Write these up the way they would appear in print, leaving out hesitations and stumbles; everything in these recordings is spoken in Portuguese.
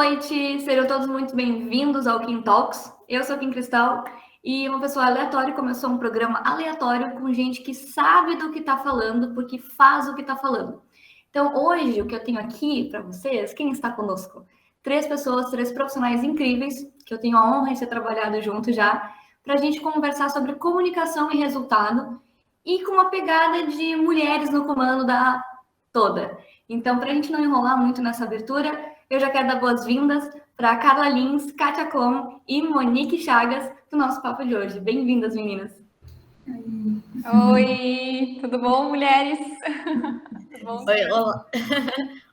noite, sejam todos muito bem-vindos ao Kim Talks. Eu sou Kim Cristal e uma pessoa aleatória começou um programa aleatório com gente que sabe do que está falando, porque faz o que está falando. Então, hoje, o que eu tenho aqui para vocês, quem está conosco? 3 pessoas, 3 profissionais incríveis, que eu tenho a honra de ter trabalhado junto já, para a gente conversar sobre comunicação e resultado, e com uma pegada de mulheres no comando da toda. Então, para a gente não enrolar muito nessa abertura, eu já quero dar boas-vindas para Carla Lins, Kátia Klom e Monique Chagas do nosso papo de hoje. Bem-vindas, meninas. Oi, tudo bom, mulheres? Tudo bom? Oi, olá.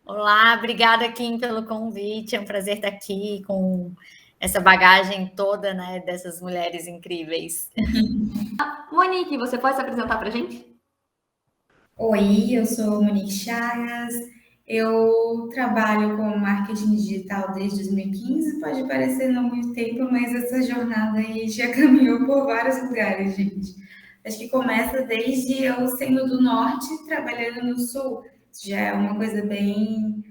Olá, obrigada, Kim, pelo convite. É um prazer estar aqui com essa bagagem toda, né, dessas mulheres incríveis. Monique, você pode se apresentar para a gente? Oi, eu sou Monique Chagas. Eu trabalho com marketing digital desde 2015. Pode parecer não muito tempo, mas essa jornada aí já caminhou por vários lugares, gente. Acho que começa desde eu sendo do norte, trabalhando no sul. Isso já é uma coisa bem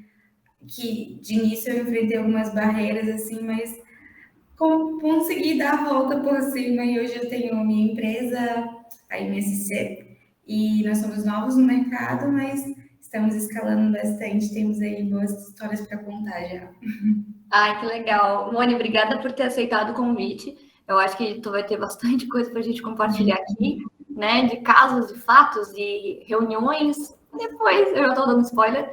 que de início eu enfrentei algumas barreiras assim, mas consegui dar a volta por cima e hoje eu tenho minha empresa, a MSC, e nós somos novos no mercado, mas estamos escalando bastante, temos aí boas histórias para contar já. Ai, que legal. Moni, obrigada por ter aceitado o convite. Eu acho que tu vai ter bastante coisa para a gente compartilhar aqui, né? De casos, de fatos, de reuniões. Depois, eu já estou dando spoiler.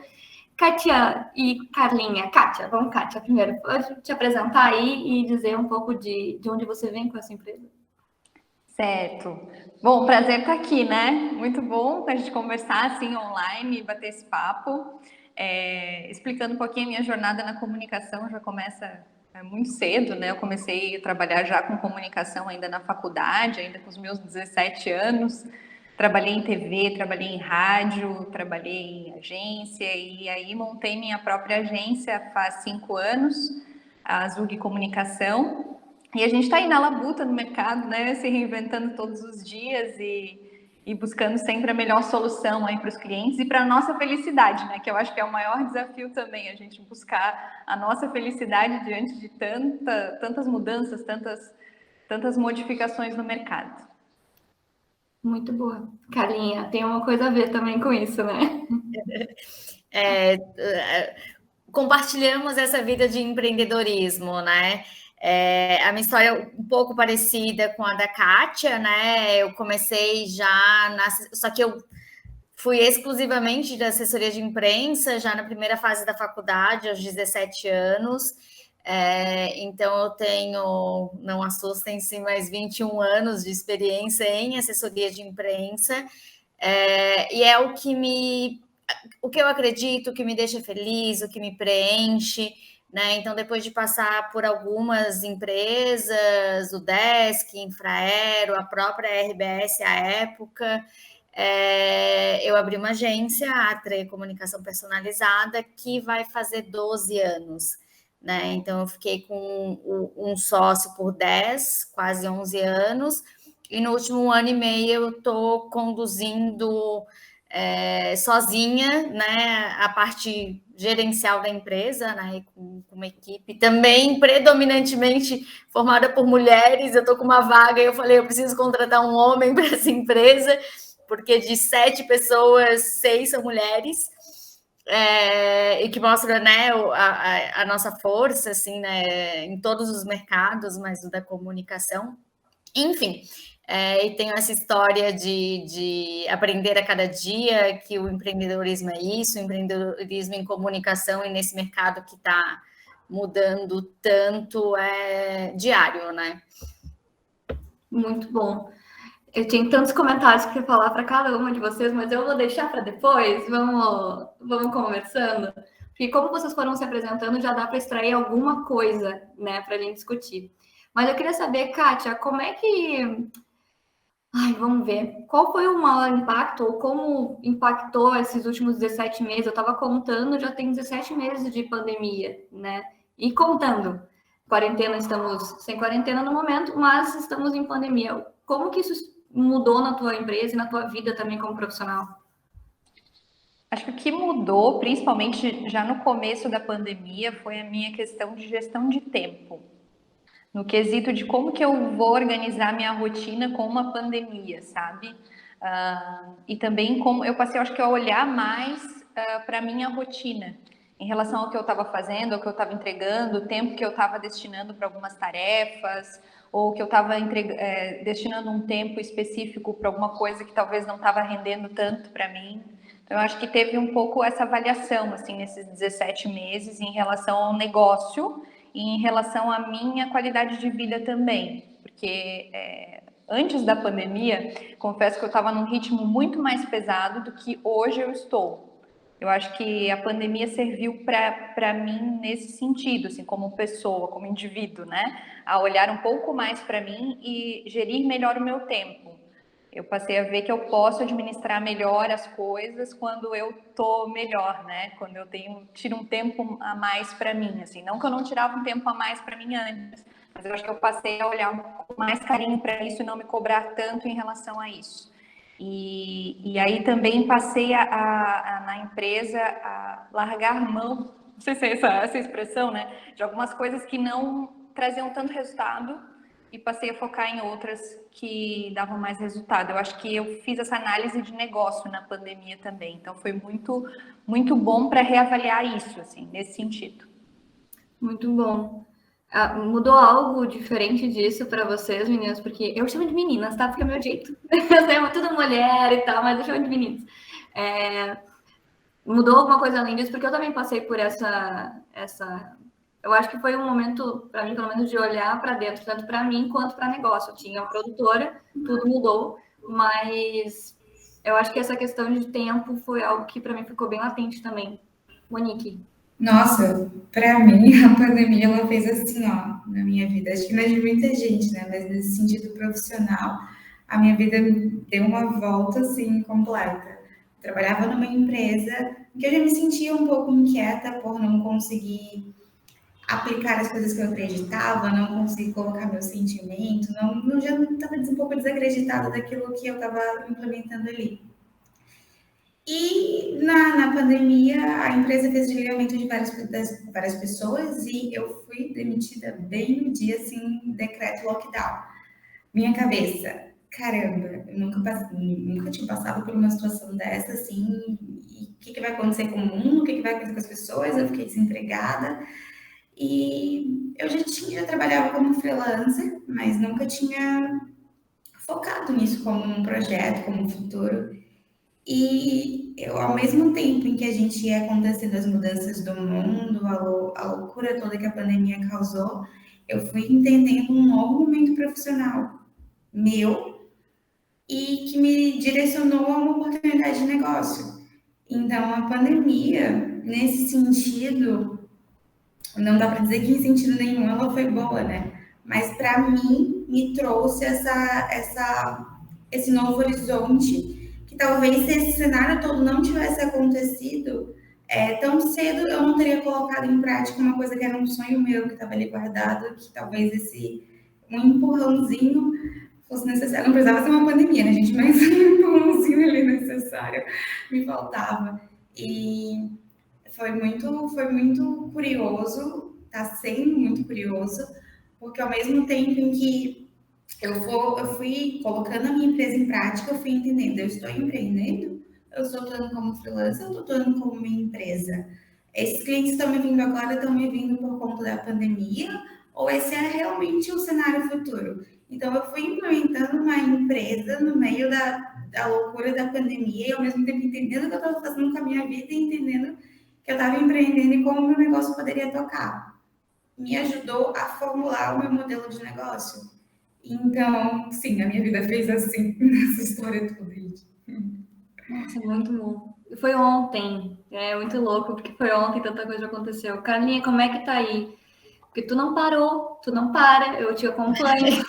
Kátia e Carlinha. Kátia, vamos, Kátia, primeiro. Pode te apresentar aí e dizer um pouco de onde você vem com essa empresa? Certo. Bom, prazer estar aqui, né? Muito bom a gente conversar assim online, bater esse papo. Explicando um pouquinho a minha jornada na comunicação, já começa muito cedo, né? Eu comecei a trabalhar já com comunicação ainda na faculdade, ainda com os meus 17 anos. Trabalhei em TV, trabalhei em rádio, trabalhei em agência e aí montei minha própria agência faz 5 anos, a Zug Comunicação. E a gente está aí na labuta no mercado, né? Se reinventando todos os dias e buscando sempre a melhor solução aí para os clientes e para a nossa felicidade, né? Que eu acho que é o maior desafio também, a gente buscar a nossa felicidade diante de tantas mudanças, tantas modificações no mercado. Muito boa. Carlinha, tem uma coisa a ver também com isso, né? Compartilhamos essa vida de empreendedorismo, né? A minha história é um pouco parecida com a da Kátia, né? Eu comecei só que eu fui exclusivamente da assessoria de imprensa já na primeira fase da faculdade, aos 17 anos. Então eu tenho, não assustem-se, mais 21 anos de experiência em assessoria de imprensa. E é o que eu acredito, o que me deixa feliz, o que me preenche, né? Então, depois de passar por algumas empresas, o Desk, Infraero, a própria RBS à época, eu abri uma agência, a Atre Comunicação Personalizada, que vai fazer 12 anos. Né? Então, eu fiquei com um sócio por 10, quase 11 anos, e no último ano e meio eu estou conduzindo sozinha, né, a parte gerencial da empresa, né, com uma equipe também predominantemente formada por mulheres. Eu estou com uma vaga e eu falei, eu preciso contratar um homem para essa empresa, porque de 7 pessoas, 6 são mulheres. E que mostra, né, a nossa força, assim, né, em todos os mercados, mas o da comunicação. Enfim, e tenho essa história de aprender a cada dia que o empreendedorismo é isso, o empreendedorismo em comunicação e nesse mercado que está mudando tanto é diário, né? Muito bom. Eu tinha tantos comentários para falar para cada uma de vocês, mas eu vou deixar para depois. Vamos conversando. Porque como vocês foram se apresentando, já dá para extrair alguma coisa, né, para a gente discutir. Mas eu queria saber, Kátia, como é que... vamos ver. Qual foi o maior impacto ou como impactou esses últimos 17 meses? Eu estava contando, já tem 17 meses de pandemia, né? E contando. Quarentena, estamos sem quarentena no momento, mas estamos em pandemia. Como que isso mudou na tua empresa e na tua vida também como profissional? Acho que o que mudou, principalmente já no começo da pandemia, foi a minha questão de gestão de tempo. No quesito de como que eu vou organizar minha rotina com uma pandemia, sabe? E também como eu passei, acho que, a olhar mais para a minha rotina, em relação ao que eu estava fazendo, ao que eu estava entregando, o tempo que eu estava destinando para algumas tarefas, ou que eu estava destinando um tempo específico para alguma coisa que talvez não estava rendendo tanto para mim. Então, eu acho que teve um pouco essa avaliação, assim, nesses 17 meses, em relação ao negócio e em relação à minha qualidade de vida também. Porque antes da pandemia, confesso que eu estava num ritmo muito mais pesado do que hoje eu estou. Eu acho que a pandemia serviu para mim nesse sentido, assim, como pessoa, como indivíduo, né? A olhar um pouco mais para mim e gerir melhor o meu tempo. Eu passei a ver que eu posso administrar melhor as coisas quando eu tô melhor, né? Quando eu tiro um tempo a mais para mim, assim. Não que eu não tirava um tempo a mais para mim antes, mas eu acho que eu passei a olhar com mais carinho para isso e não me cobrar tanto em relação a isso. E aí também passei na empresa a largar mão, não sei se é essa expressão, né? De algumas coisas que não traziam tanto resultado e passei a focar em outras que davam mais resultado. Eu acho que eu fiz essa análise de negócio na pandemia também, então foi muito, muito bom para reavaliar isso, assim, nesse sentido. Muito bom. Mudou algo diferente disso para vocês, meninas? Porque eu chamo de meninas, tá? Porque é o meu jeito. Eu sei, tudo mulher e tal, mas eu chamo de meninas. Mudou alguma coisa além disso? Porque eu também passei por essa. Eu acho que foi um momento, para mim, pelo menos, de olhar para dentro, tanto para mim quanto para negócio. Eu tinha uma produtora, tudo mudou, mas eu acho que essa questão de tempo foi algo que para mim ficou bem latente também. Monique. Nossa, para mim a pandemia ela fez assim, ó, na minha vida. Acho que não é de muita gente, né? Mas nesse sentido profissional, a minha vida deu uma volta assim completa. Eu trabalhava numa empresa que eu já me sentia um pouco inquieta por não conseguir aplicar as coisas que eu acreditava, não conseguir colocar meu sentimento, não já estava um pouco desacreditada daquilo que eu estava implementando ali. E na pandemia, a empresa fez desligamento de várias pessoas e eu fui demitida bem no dia, assim, decreto lockdown. Minha cabeça, caramba, eu nunca tinha passado por uma situação dessa, assim, e o que vai acontecer com o mundo, o que vai acontecer com as pessoas, eu fiquei desempregada. E eu já trabalhava como freelancer, mas nunca tinha focado nisso como um projeto, como um futuro. E eu, ao mesmo tempo em que a gente ia acontecendo as mudanças do mundo, a loucura toda que a pandemia causou, eu fui entendendo um novo momento profissional meu e que me direcionou a uma oportunidade de negócio. Então, a pandemia, nesse sentido, não dá para dizer que em sentido nenhum ela foi boa, né? Mas para mim, me trouxe esse novo horizonte que talvez se esse cenário todo não tivesse acontecido tão cedo, eu não teria colocado em prática uma coisa que era um sonho meu, que estava ali guardado, que talvez um empurrãozinho fosse necessário. Não precisava ser uma pandemia, né, gente? Mas um empurrãozinho ali necessário me faltava. E foi muito curioso, está sendo muito curioso, porque ao mesmo tempo em que eu fui colocando a minha empresa em prática, eu fui entendendo, eu estou empreendendo, eu estou atuando como freelancer, eu estou atuando como minha empresa. Esses clientes estão me vindo agora, estão me vindo por conta da pandemia, ou esse é realmente o cenário futuro? Então, eu fui implementando uma empresa no meio da loucura da pandemia, e ao mesmo tempo entendendo o que eu estava fazendo com a minha vida e entendendo que eu estava empreendendo e como o meu negócio poderia tocar. Me ajudou a formular o meu modelo de negócio. Então, sim, a minha vida fez assim, nessa história toda. Nossa, muito bom. Foi ontem, é muito louco, porque foi ontem tanta coisa aconteceu. Carlinha, como é que tá aí? Porque tu não parou, tu não para, eu te acompanho.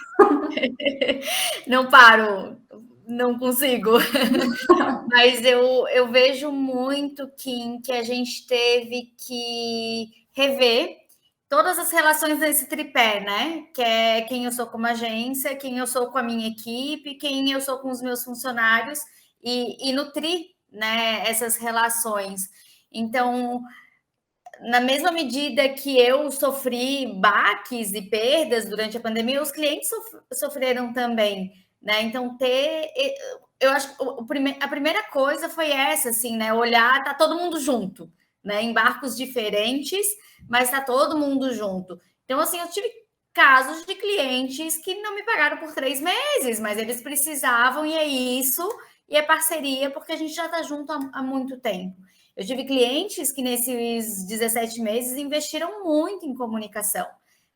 Não paro, não consigo. Mas eu vejo muito, Kim, que a gente teve que rever todas as relações desse tripé, né? Que é quem eu sou como agência, quem eu sou com a minha equipe, quem eu sou com os meus funcionários, e nutrir né, essas relações. Então, na mesma medida que eu sofri baques e perdas durante a pandemia, os clientes sofreram também, né? Então, eu acho que a primeira coisa foi essa, assim, né? Olhar, tá todo mundo junto, né? Em barcos diferentes, mas tá todo mundo junto. Então, assim, eu tive casos de clientes que não me pagaram por 3 meses, mas eles precisavam, e é isso, e é parceria, porque a gente já tá junto há muito tempo. Eu tive clientes que nesses 17 meses investiram muito em comunicação,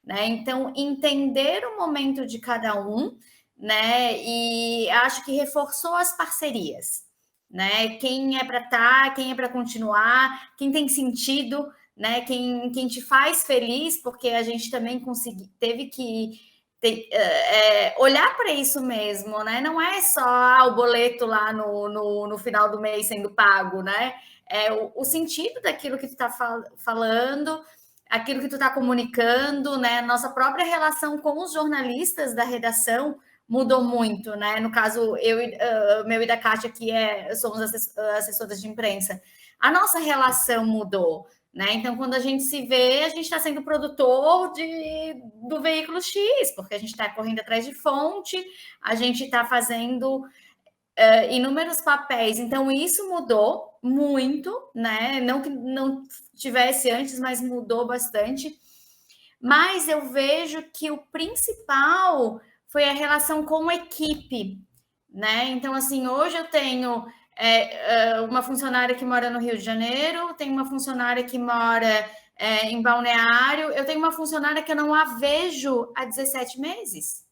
né? Então, entender o momento de cada um, né? E acho que reforçou as parcerias, né? Quem é para estar, quem é para continuar, quem tem sentido, né? Quem te faz feliz, porque a gente também teve que olhar para isso mesmo, né? Não é só o boleto lá no final do mês sendo pago, né? É o sentido daquilo que tu está falando, aquilo que tu está comunicando, né? Nossa própria relação com os jornalistas da redação mudou muito, né? No caso, meu e da Kátia, que somos assessoras de imprensa, a nossa relação mudou, né? Então, quando a gente se vê, a gente está sendo produtor do veículo X, porque a gente está correndo atrás de fonte, a gente está fazendo inúmeros papéis. Então, isso mudou muito, né? Não que não tivesse antes, mas mudou bastante. Mas eu vejo que o principal foi a relação com a equipe, né? Então, assim, hoje eu tenho uma funcionária que mora no Rio de Janeiro, tenho uma funcionária que mora em Balneário, eu tenho uma funcionária que eu não a vejo há 17 meses.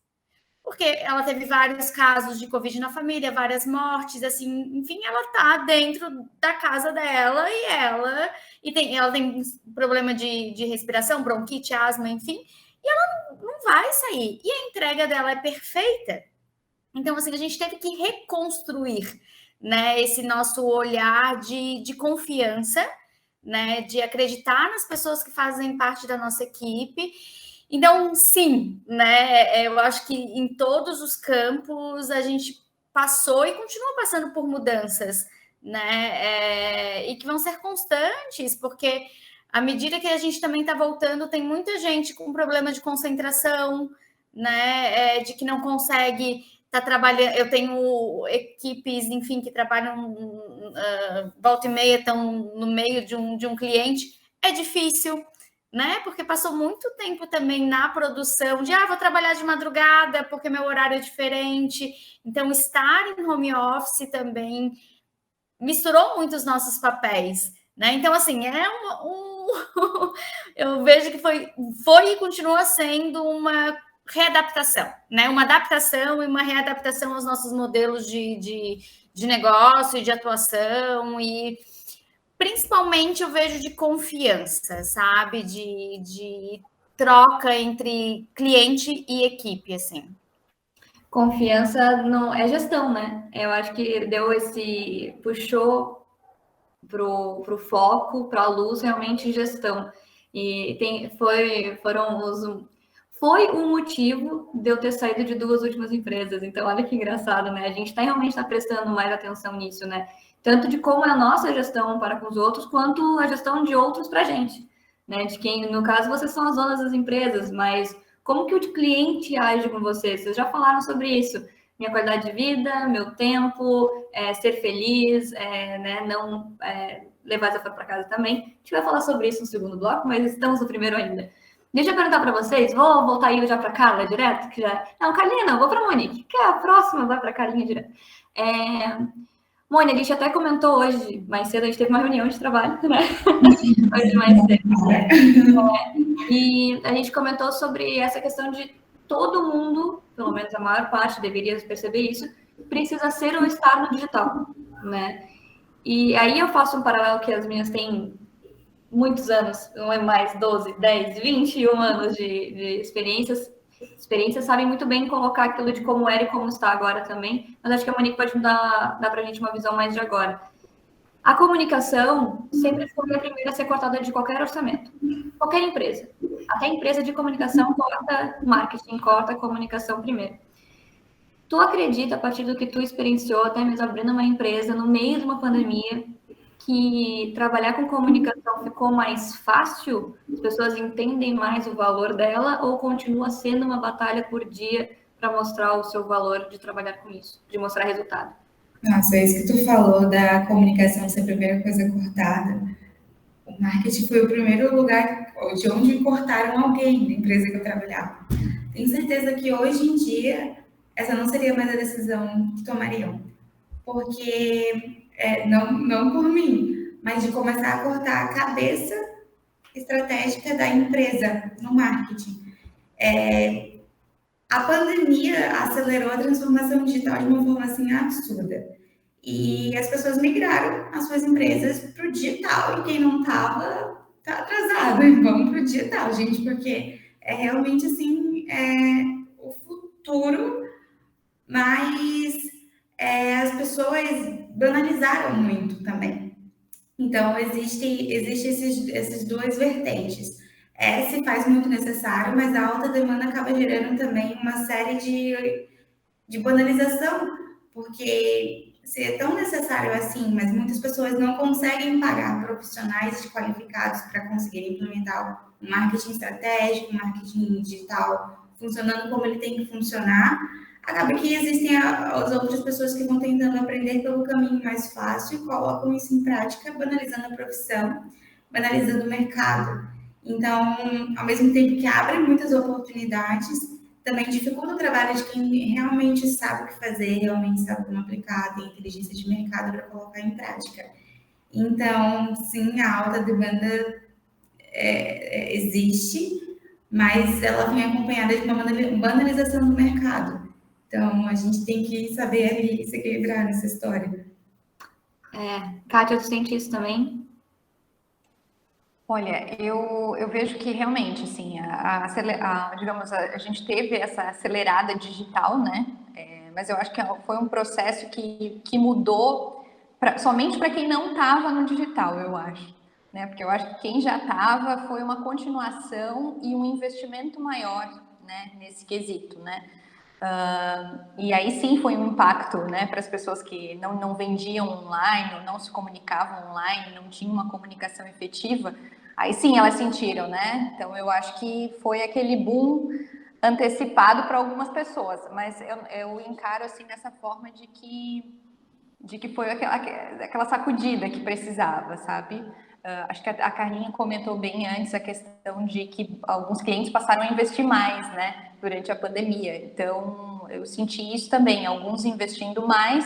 Porque ela teve vários casos de Covid na família, várias mortes, assim, enfim, ela tá dentro da casa dela e ela tem problema de respiração, bronquite, asma, enfim, e ela não vai sair. E a entrega dela é perfeita. Então, assim, a gente teve que reconstruir, né, esse nosso olhar de confiança, né, de acreditar nas pessoas que fazem parte da nossa equipe. Então, sim, né? Eu acho que em todos os campos a gente passou e continua passando por mudanças, né? E que vão ser constantes, porque à medida que a gente também está voltando, tem muita gente com problema de concentração, né? De que não consegue estar trabalhando. Eu tenho equipes, enfim, que trabalham volta e meia, estão no meio de um cliente. É difícil, né? Porque passou muito tempo também na produção de vou trabalhar de madrugada porque meu horário é diferente. Então, estar em home office também misturou muito os nossos papéis, né? Então, assim, eu vejo que foi e continua sendo uma readaptação, né? Uma adaptação e uma readaptação aos nossos modelos de negócio e de atuação e principalmente eu vejo de confiança, sabe? De troca entre cliente e equipe, assim. Confiança não é gestão, né? Eu acho que puxou pro foco, para a luz, realmente gestão. E foi o motivo de eu ter saído de 2 últimas empresas. Então, olha que engraçado, né? A gente realmente está prestando mais atenção nisso, né? Tanto de como é a nossa gestão para com os outros, quanto a gestão de outros para a gente, né? De quem, no caso, vocês são as donas das empresas, mas como que o cliente age com vocês? Vocês já falaram sobre isso. Minha qualidade de vida, meu tempo, ser feliz, né? Não levar essa para casa também. A gente vai falar sobre isso no segundo bloco, mas estamos no primeiro ainda. Deixa eu perguntar para vocês, vou voltar aí já para Carla direto? Não, Carlinha não, vou para a Monique, que é a próxima, vai para a Carlinha direto. Mônica, a gente até comentou hoje, mais cedo, a gente teve uma reunião de trabalho, né? Hoje mais cedo. E a gente comentou sobre essa questão de todo mundo, pelo menos a maior parte deveria perceber isso, precisa ser ou estar no digital, né? E aí eu faço um paralelo que as minhas têm muitos anos, não é mais 12, 10, 21 anos de experiências, sabem muito bem colocar aquilo de como era e como está agora também, mas acho que a Monique pode dar para a gente uma visão mais de agora. A comunicação sempre foi a primeira a ser cortada de qualquer orçamento. Qualquer empresa. Até empresa de comunicação corta marketing, corta comunicação primeiro. Tu acredita, a partir do que tu experienciou, até mesmo abrindo uma empresa no meio de uma pandemia, que trabalhar com comunicação ficou mais fácil? As pessoas entendem mais o valor dela ou continua sendo uma batalha por dia para mostrar o seu valor de trabalhar com isso, de mostrar resultado? Nossa, é isso que tu falou da comunicação ser a primeira coisa cortada. O marketing foi o primeiro lugar de onde cortaram alguém da empresa que eu trabalhava. Tenho certeza que hoje em dia essa não seria mais a decisão que tomariam, porque não por mim, mas de começar a cortar a cabeça estratégica da empresa no marketing. A pandemia acelerou a transformação digital de uma forma assim absurda. E as pessoas migraram as suas empresas para o digital, e quem não estava, está atrasado. E vamos para o digital, gente, porque é realmente assim, o futuro, mas as pessoas banalizaram muito também. Então, existe esses duas vertentes. Se faz muito necessário, mas a alta demanda acaba gerando também uma série de banalização, porque se é tão necessário assim, mas muitas pessoas não conseguem pagar profissionais qualificados para conseguir implementar um marketing estratégico, um marketing digital funcionando como ele tem que funcionar, acaba que existem as outras pessoas que vão tentando aprender pelo caminho mais fácil e colocam isso em prática, banalizando a profissão, banalizando o mercado. Então, ao mesmo tempo que abre muitas oportunidades, também dificulta o trabalho de quem realmente sabe o que fazer, realmente sabe como aplicar, tem inteligência de mercado para colocar em prática. Então, sim, a alta demanda existe, mas ela vem acompanhada de uma banalização do mercado. Então, a gente tem que saber ali se equilibrar nessa história. Kátia, tu sente isso também? Olha, eu vejo que realmente, assim, digamos, a gente teve essa acelerada digital, né? Mas eu acho que foi um processo que mudou somente para quem não estava no digital, eu acho. Né? Porque eu acho que quem já estava foi uma continuação e um investimento maior, né, nesse quesito, né? E aí sim foi um impacto, né, para as pessoas que não vendiam online, não se comunicavam online, não tinham uma comunicação efetiva. Aí sim elas sentiram, né? Então eu acho que foi aquele boom antecipado para algumas pessoas, mas eu encaro assim nessa forma de que foi aquela sacudida que precisava, sabe? Acho que a Carlinha comentou bem antes a questão de que alguns clientes passaram a investir mais, né, durante a pandemia. Então eu senti isso também, alguns investindo mais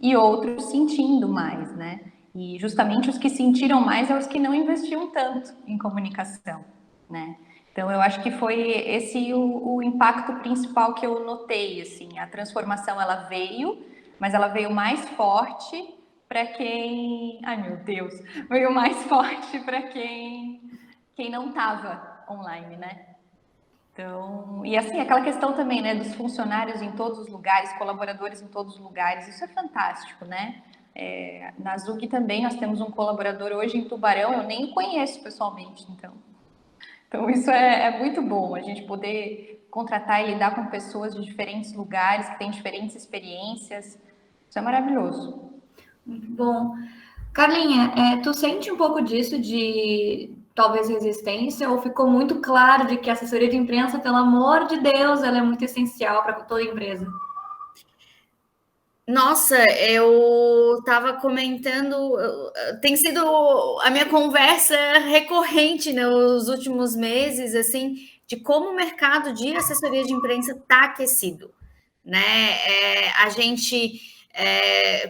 e outros sentindo mais, né? E justamente os que sentiram mais são os que não investiam tanto em comunicação, né? Então, eu acho que foi esse o impacto principal que eu notei, assim. A transformação, ela veio, mas ela veio mais forte para quem... Ai, meu Deus! Veio mais forte para quem não estava online, né? Então, e assim, aquela questão também, né, dos funcionários em todos os lugares, colaboradores em todos os lugares, isso é fantástico, né? Na Zug também nós temos um colaborador hoje em Tubarão, eu nem conheço pessoalmente, então isso é muito bom, a gente poder contratar e lidar com pessoas de diferentes lugares, que têm diferentes experiências, isso é maravilhoso. Muito bom. Carlinha, tu sente um pouco disso de talvez resistência ou ficou muito claro de que a assessoria de imprensa, pelo amor de Deus, ela é muito essencial para toda empresa? Nossa, eu estava comentando, tem sido a minha conversa recorrente nos últimos meses, assim, de como o mercado de assessoria de imprensa está aquecido, né? A gente,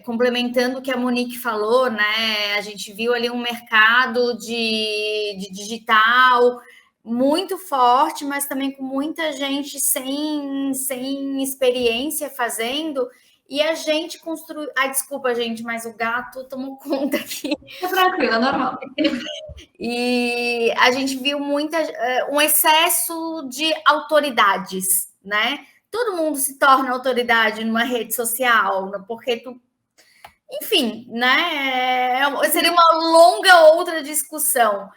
complementando o que a Monique falou, né? A gente viu ali um mercado de digital muito forte, mas também com muita gente sem experiência fazendo. E a gente construiu... Ai, desculpa, gente, mas o gato tomou conta aqui. É tranquilo, é normal. E a gente viu um excesso de autoridades, né? Todo mundo se torna autoridade numa rede social, porque enfim, né? Seria uma longa outra discussão.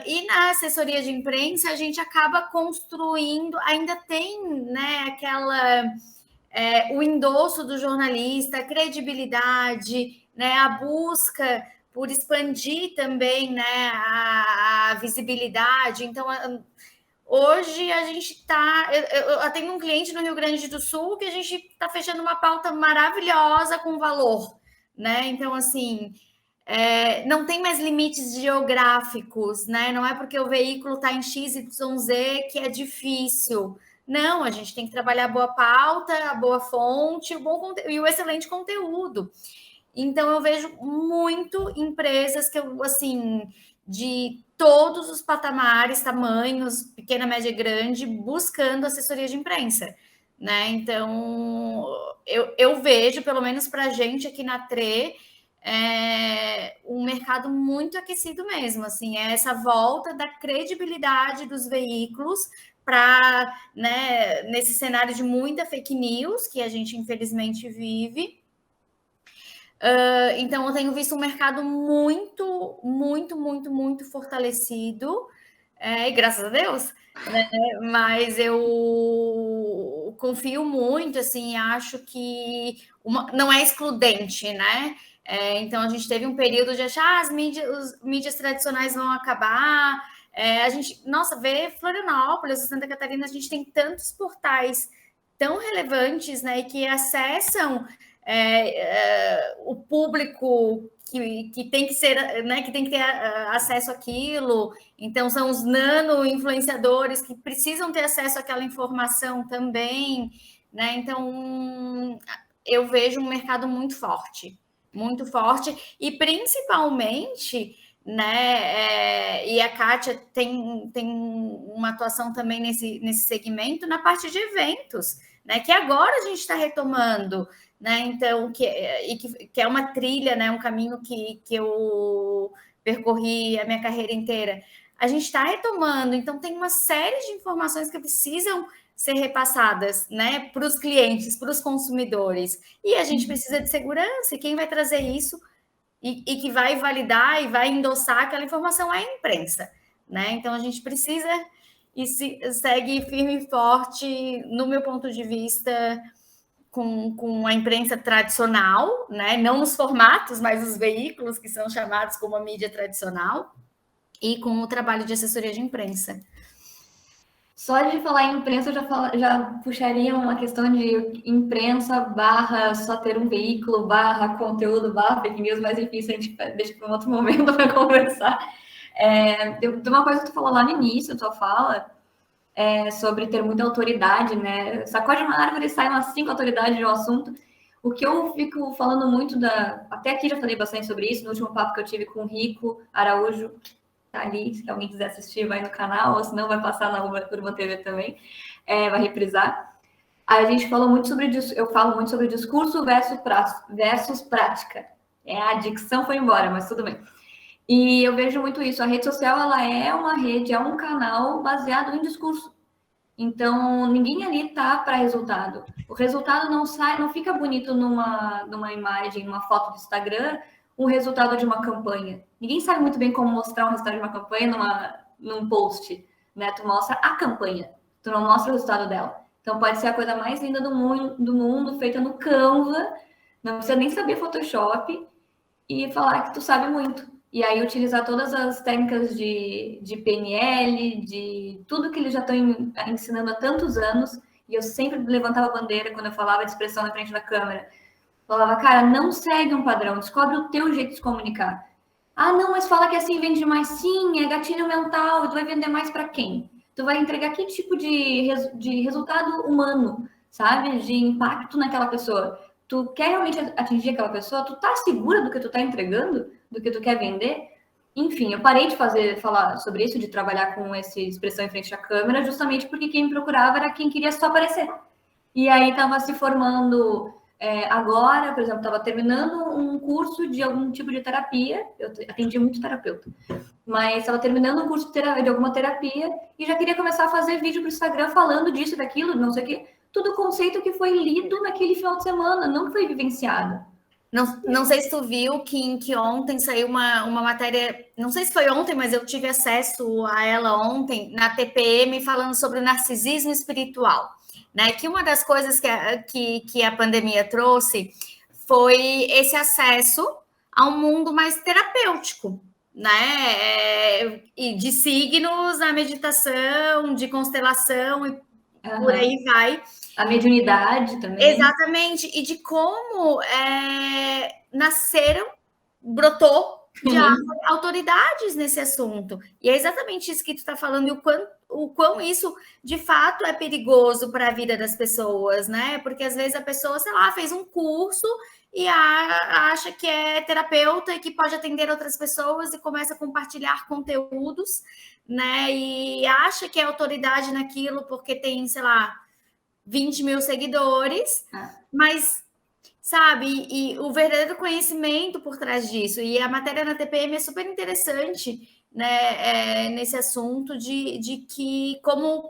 E na assessoria de imprensa, a gente acaba construindo... Ainda tem, né, aquela... o endosso do jornalista, a credibilidade, né, a busca por expandir também, né, a visibilidade. Então, hoje a gente está... Eu tenho um cliente no Rio Grande do Sul que a gente está fechando uma pauta maravilhosa com valor, né? Então, assim, não tem mais limites geográficos, né? Não é porque o veículo está em XYZ que é difícil. Não, a gente tem que trabalhar a boa pauta, a boa fonte, e o excelente conteúdo. Então, eu vejo muito empresas que eu, assim, de todos os patamares, tamanhos, pequena, média e grande, buscando assessoria de imprensa, né? Então, eu vejo, pelo menos para a gente aqui na TRE, um mercado muito aquecido mesmo, assim, essa volta da credibilidade dos veículos para, né, nesse cenário de muita fake news que a gente infelizmente vive. Então, eu tenho visto um mercado muito, muito, muito, muito fortalecido, e graças a Deus, né? Mas eu confio muito, assim, acho que não é excludente, né? Então, a gente teve um período de achar as mídias tradicionais vão acabar. A gente, nossa, vê Florianópolis, Santa Catarina, a gente tem tantos portais tão relevantes, né, e que acessam o público que tem que ser, né, que tem que ter acesso àquilo. Então, são os nano-influenciadores que precisam ter acesso àquela informação também, né? Então, eu vejo um mercado muito forte, e principalmente, né? E a Kátia tem uma atuação também nesse segmento, na parte de eventos, né? Que agora a gente está retomando, né? Então, que é uma trilha, né? Um caminho que eu percorri a minha carreira inteira. A gente está retomando, então tem uma série de informações que precisam ser repassadas, né, para os clientes, para os consumidores. E a gente precisa de segurança, e quem vai trazer isso e que vai validar e vai endossar aquela informação é a imprensa, né? Então a gente precisa e segue firme e forte, no meu ponto de vista, com a imprensa tradicional, né? Não nos formatos, mas os veículos que são chamados como a mídia tradicional, e com o trabalho de assessoria de imprensa. Só de falar em imprensa, eu já puxaria uma questão de imprensa barra só ter um veículo, barra conteúdo, barra fake news, mas enfim, isso a gente deixa para um outro momento para conversar. De uma coisa que tu falou lá no início, tua fala, sobre ter muita autoridade, né? Sacode uma árvore e sai umas 5 autoridades de um assunto. O que eu fico falando muito até aqui já falei bastante sobre isso, no último papo que eu tive com o Rico Araújo, tá ali, se alguém quiser assistir, vai no canal, ou se não, vai passar na Urban TV também, vai reprisar. A gente falou muito sobre isso, eu falo muito sobre discurso versus prática. A dicção foi embora, mas tudo bem. E eu vejo muito isso. A rede social, ela é uma rede, é um canal baseado em discurso. Então, ninguém ali tá para resultado. O resultado não sai, não fica bonito numa imagem, numa foto do Instagram, o resultado de uma campanha. Ninguém sabe muito bem como mostrar o resultado de uma campanha num post, né? Tu mostra a campanha, tu não mostra o resultado dela. Então, pode ser a coisa mais linda do mundo, feita no Canva, não precisa nem saber Photoshop, e falar que tu sabe muito. E aí utilizar todas as técnicas de PNL, de tudo que eles já estão ensinando há tantos anos. E eu sempre levantava a bandeira quando eu falava de expressão na frente da câmera. Falava, cara, não segue um padrão, descobre o teu jeito de se comunicar. Ah, não, mas fala que assim vende mais. Sim, é gatilho mental. Tu vai vender mais para quem? Tu vai entregar que tipo de resultado humano, sabe? De impacto naquela pessoa. Tu quer realmente atingir aquela pessoa? Tu tá segura do que tu tá entregando? Do que tu quer vender? Enfim, eu parei de falar sobre isso, de trabalhar com essa expressão em frente à câmera, justamente porque quem me procurava era quem queria só aparecer. E aí estava se formando agora, por exemplo, estava terminando um curso de algum tipo de terapia, eu atendi muito terapeuta, mas estava terminando um curso de alguma terapia e já queria começar a fazer vídeo para o Instagram falando disso, daquilo, não sei o quê. Tudo conceito que foi lido naquele final de semana, não que foi vivenciado. Não sei se tu viu que ontem saiu uma matéria, não sei se foi ontem, mas eu tive acesso a ela ontem, na TPM, falando sobre o narcisismo espiritual. né? Que uma das coisas que a pandemia trouxe foi esse acesso a um mundo mais terapêutico, né? E de signos, a meditação, de constelação e por aí vai. A mediunidade também. Exatamente. E de como brotou de autoridades nesse assunto. E é exatamente isso que tu está falando, e o quão isso, de fato, é perigoso para a vida das pessoas, né? Porque, às vezes, a pessoa, sei lá, fez um curso e acha que é terapeuta e que pode atender outras pessoas e começa a compartilhar conteúdos, né? E acha que é autoridade naquilo porque tem, sei lá, 20 mil seguidores, mas, sabe, e o verdadeiro conhecimento por trás disso, e a matéria na TPM é super interessante, né, nesse assunto de que como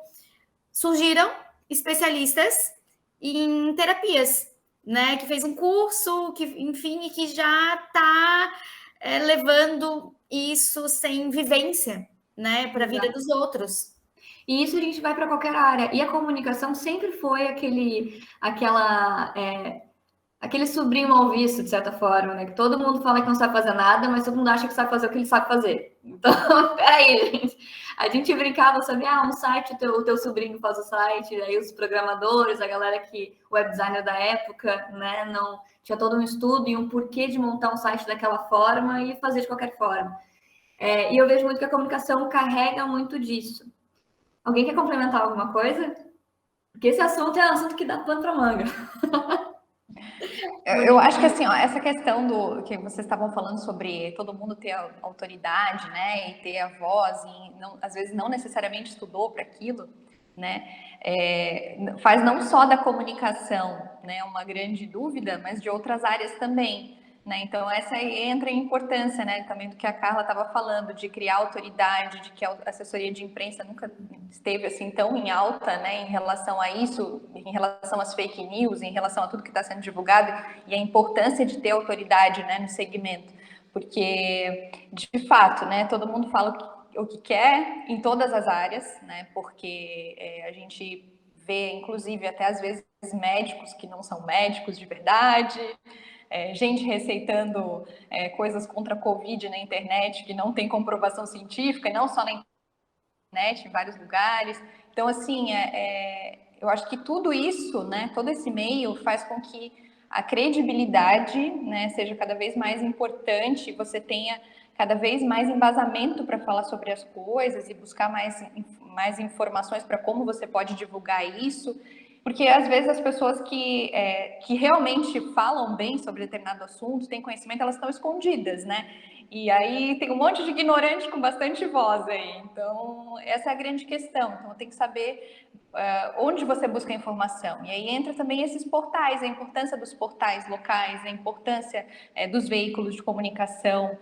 surgiram especialistas em terapias, né, que fez um curso, que, enfim, e que já está levando isso sem vivência, né, para a vida dos outros. E isso a gente vai para qualquer área. E a comunicação sempre foi aquele sobrinho mal visto, de certa forma, né? Que todo mundo fala que não sabe fazer nada, mas todo mundo acha que sabe fazer o que ele sabe fazer. Então, peraí, gente. A gente brincava, sabia? Um site, o teu sobrinho faz o site, aí os programadores, a galera web designer da época, né? Não tinha todo um estudo e um porquê de montar um site daquela forma e fazer de qualquer forma. E eu vejo muito que a comunicação carrega muito disso. Alguém quer complementar alguma coisa? Porque esse assunto é um assunto que dá pano para manga. Eu acho que assim, ó, essa questão do que vocês estavam falando sobre todo mundo ter a autoridade, né, e ter a voz, e não, às vezes não necessariamente estudou para aquilo, né, faz não só da comunicação, né, uma grande dúvida, mas de outras áreas também. Né? Então, essa aí entra em importância, né, também do que a Carla estava falando, de criar autoridade, de que a assessoria de imprensa nunca esteve assim tão em alta, né, em relação a isso, em relação às fake news, em relação a tudo que está sendo divulgado, e a importância de ter autoridade, né, no segmento, porque, de fato, né, todo mundo fala o que quer em todas as áreas, né, porque a gente vê, inclusive, até às vezes médicos que não são médicos de verdade, gente receitando coisas contra a Covid na internet que não tem comprovação científica, e não só na internet, em vários lugares. Então, assim, eu acho que tudo isso, né, todo esse meio faz com que a credibilidade, né, seja cada vez mais importante, você tenha cada vez mais embasamento para falar sobre as coisas e buscar mais informações para como você pode divulgar isso. Porque, às vezes, as pessoas que realmente falam bem sobre determinado assunto, têm conhecimento, elas estão escondidas, né? E aí tem um monte de ignorante com bastante voz aí. Então, essa é a grande questão. Então, tem que saber onde você busca a informação. E aí entra também esses portais, a importância dos portais locais, a importância dos veículos de comunicação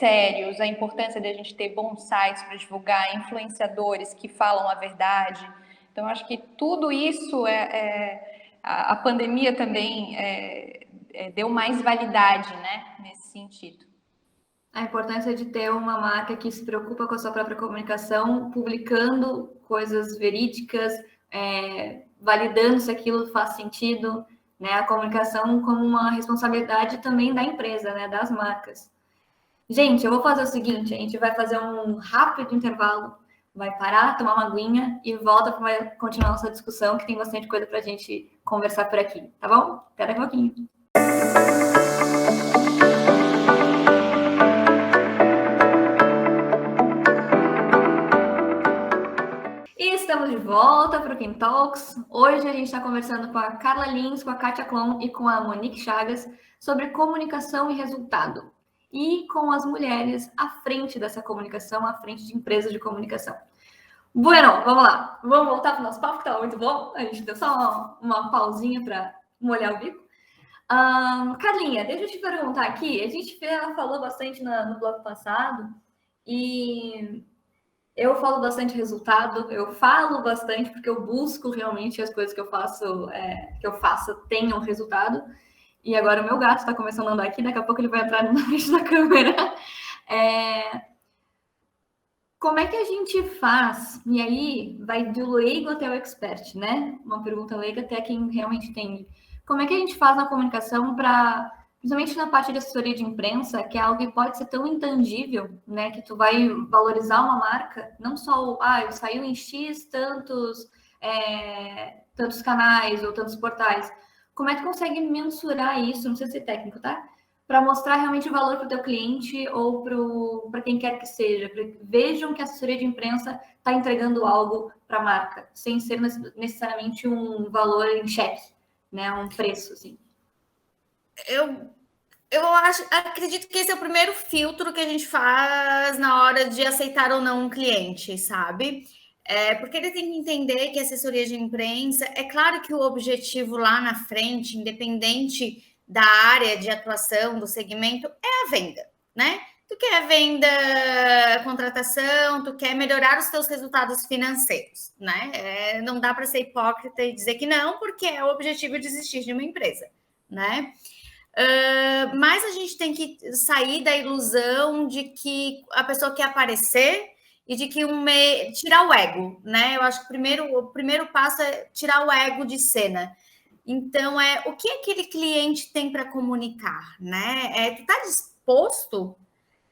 sérios, a importância de a gente ter bons sites para divulgar, influenciadores que falam a verdade. Então, acho que tudo isso a pandemia também deu mais validade, né, nesse sentido. A importância de ter uma marca que se preocupa com a sua própria comunicação, publicando coisas verídicas, validando se aquilo faz sentido, né? A comunicação como uma responsabilidade também da empresa, né? Das marcas. Gente, eu vou fazer o seguinte, a gente vai fazer um rápido intervalo, vai parar, tomar uma aguinha e volta para continuar nossa discussão, que tem bastante coisa para a gente conversar por aqui, tá bom? Até daqui a pouquinho. E estamos de volta para o Kim Talks. Hoje a gente está conversando com a Carla Lins, com a Kátia Klon e com a Monique Chagas sobre comunicação e resultado. E com as mulheres à frente dessa comunicação, à frente de empresas de comunicação. Bueno, vamos lá. Vamos voltar para o nosso papo, que estava muito bom. A gente deu só uma pausinha para molhar o bico. Carlinha, deixa eu te perguntar aqui. A gente falou bastante no bloco passado e eu falo bastante resultado. Eu falo bastante porque eu busco realmente as coisas que eu faço tenham resultado. E agora o meu gato está começando a andar aqui, daqui a pouco ele vai entrar na frente da câmera. Como é que a gente faz? E aí vai do leigo até o expert, né? Uma pergunta leiga até quem realmente entende. Como é que a gente faz na comunicação para, principalmente na parte de assessoria de imprensa, que é algo que pode ser tão intangível, né? Que tu vai valorizar uma marca, não só saiu em X tantos canais ou tantos portais. Como é que tu consegue mensurar isso? Não sei se é técnico, tá? Para mostrar realmente o valor para o teu cliente ou para quem quer que seja, para que vejam que a assessoria de imprensa está entregando algo para a marca, sem ser necessariamente um valor em cheque, né? Um preço, assim. Acredito que esse é o primeiro filtro que a gente faz na hora de aceitar ou não um cliente, sabe? Porque ele tem que entender que a assessoria de imprensa, é claro que o objetivo lá na frente, independente da área de atuação, do segmento, é a venda, né? Tu quer venda, contratação, tu quer melhorar os teus resultados financeiros, né? Não dá para ser hipócrita e dizer que não, porque é o objetivo de existir de uma empresa, né? Mas a gente tem que sair da ilusão de que a pessoa quer aparecer e de que tirar o ego, né? Eu acho que o primeiro passo é tirar o ego de cena. Então, o que aquele cliente tem para comunicar, né? Tu está disposto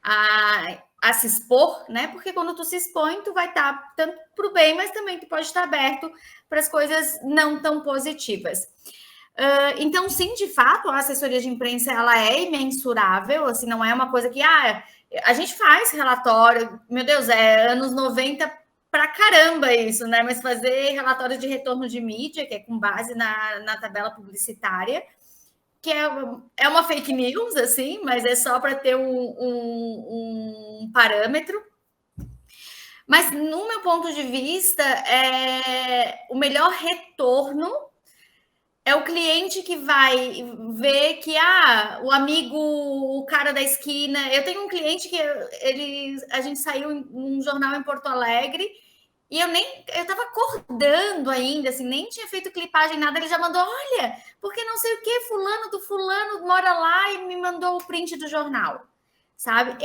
a se expor, né? Porque quando tu se expõe, tu vai estar tanto para o bem, mas também tu pode estar aberto para as coisas não tão positivas. Então, sim, de fato, a assessoria de imprensa ela é imensurável, assim, não é uma coisa que a gente faz relatório, meu Deus, anos 90 pra caramba isso, né? Mas fazer relatório de retorno de mídia, que é com base na tabela publicitária, que é uma fake news, assim, mas é só para ter um parâmetro. Mas, no meu ponto de vista, o melhor retorno é o cliente que vai ver que o amigo, o cara da esquina. Eu tenho um cliente que a gente saiu em um jornal em Porto Alegre e eu estava acordando ainda, assim, nem tinha feito clipagem, nada. Ele já mandou: olha, porque não sei o que, fulano do fulano mora lá, e me mandou o print do jornal, sabe?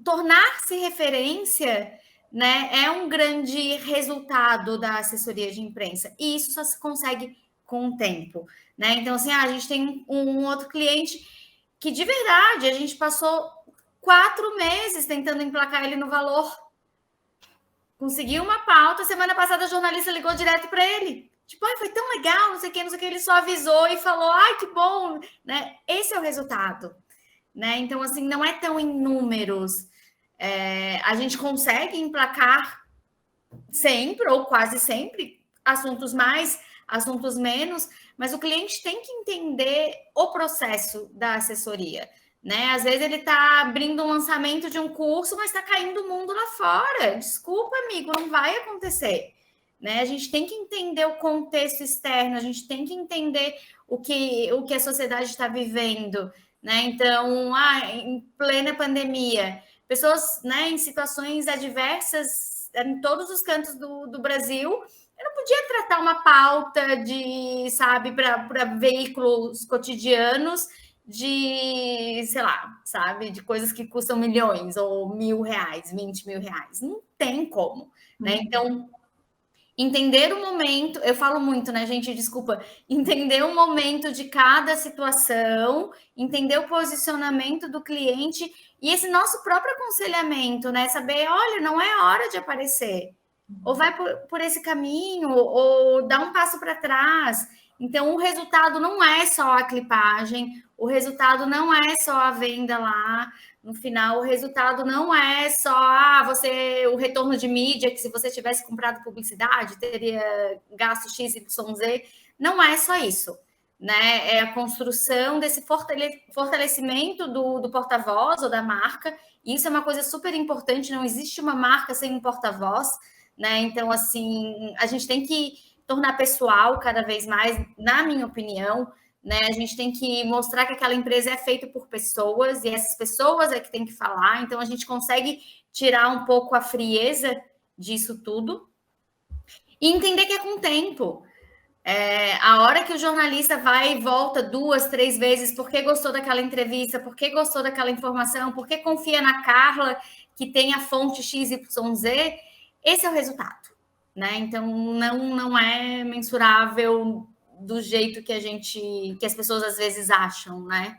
Tornar-se referência, né, é um grande resultado da assessoria de imprensa, e isso só se consegue com o tempo, né? Então, assim, a gente tem um outro cliente que, de verdade, a gente passou 4 meses tentando emplacar ele no valor. Conseguiu uma pauta, semana passada a jornalista ligou direto para ele. Tipo, foi tão legal, não sei o que, ele só avisou e falou, que bom, né? Esse é o resultado, né? Então, assim, não é tão em números. A gente consegue emplacar sempre, ou quase sempre, assuntos mais, assuntos menos, mas o cliente tem que entender o processo da assessoria, né? Às vezes ele está abrindo um lançamento de um curso, mas está caindo o mundo lá fora. Desculpa, amigo, não vai acontecer, né? A gente tem que entender o contexto externo, a gente tem que entender o que a sociedade está vivendo, né? Então, em plena pandemia, pessoas, né, em situações adversas em todos os cantos do Brasil, eu não podia tratar uma pauta de, sabe, para veículos cotidianos de, sei lá, sabe, de coisas que custam milhões ou R$1.000, 20 mil reais. Não tem como, né? Então, entender o momento, eu falo muito, né, gente? Desculpa, entender o momento de cada situação, entender o posicionamento do cliente e esse nosso próprio aconselhamento, né? Saber, olha, não é hora de aparecer, ou vai por esse caminho, ou dá um passo para trás. Então, o resultado não é só a clipagem, o resultado não é só a venda lá. No final, o resultado não é só o retorno de mídia, que se você tivesse comprado publicidade, teria gasto XYZ. Não é só isso, né? É a construção desse fortalecimento do porta-voz ou da marca. Isso é uma coisa super importante, não existe uma marca sem um porta-voz, né? Então, assim, a gente tem que tornar pessoal cada vez mais, na minha opinião, né? A gente tem que mostrar que aquela empresa é feita por pessoas e essas pessoas é que tem que falar. Então, a gente consegue tirar um pouco a frieza disso tudo e entender que é com o tempo. A hora que o jornalista vai e volta 2, 3 vezes porque gostou daquela entrevista, porque gostou daquela informação, porque confia na Carla, que tem a fonte XYZ, esse é o resultado, né? Então, não é mensurável do jeito que as pessoas às vezes acham, né?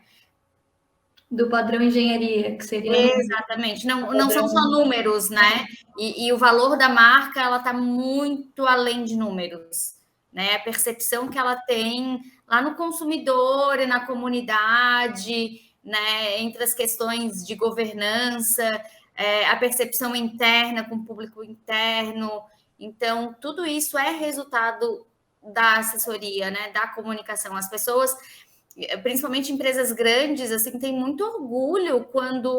Do padrão engenharia, que seria... Exatamente, não são só números, né? E o valor da marca, ela está muito além de números, né? A percepção que ela tem lá no consumidor e na comunidade, né? Entre as questões de governança, a percepção interna com o público interno. Então, tudo isso é resultado da assessoria, né? Da comunicação. As pessoas, principalmente empresas grandes, assim, tem muito orgulho quando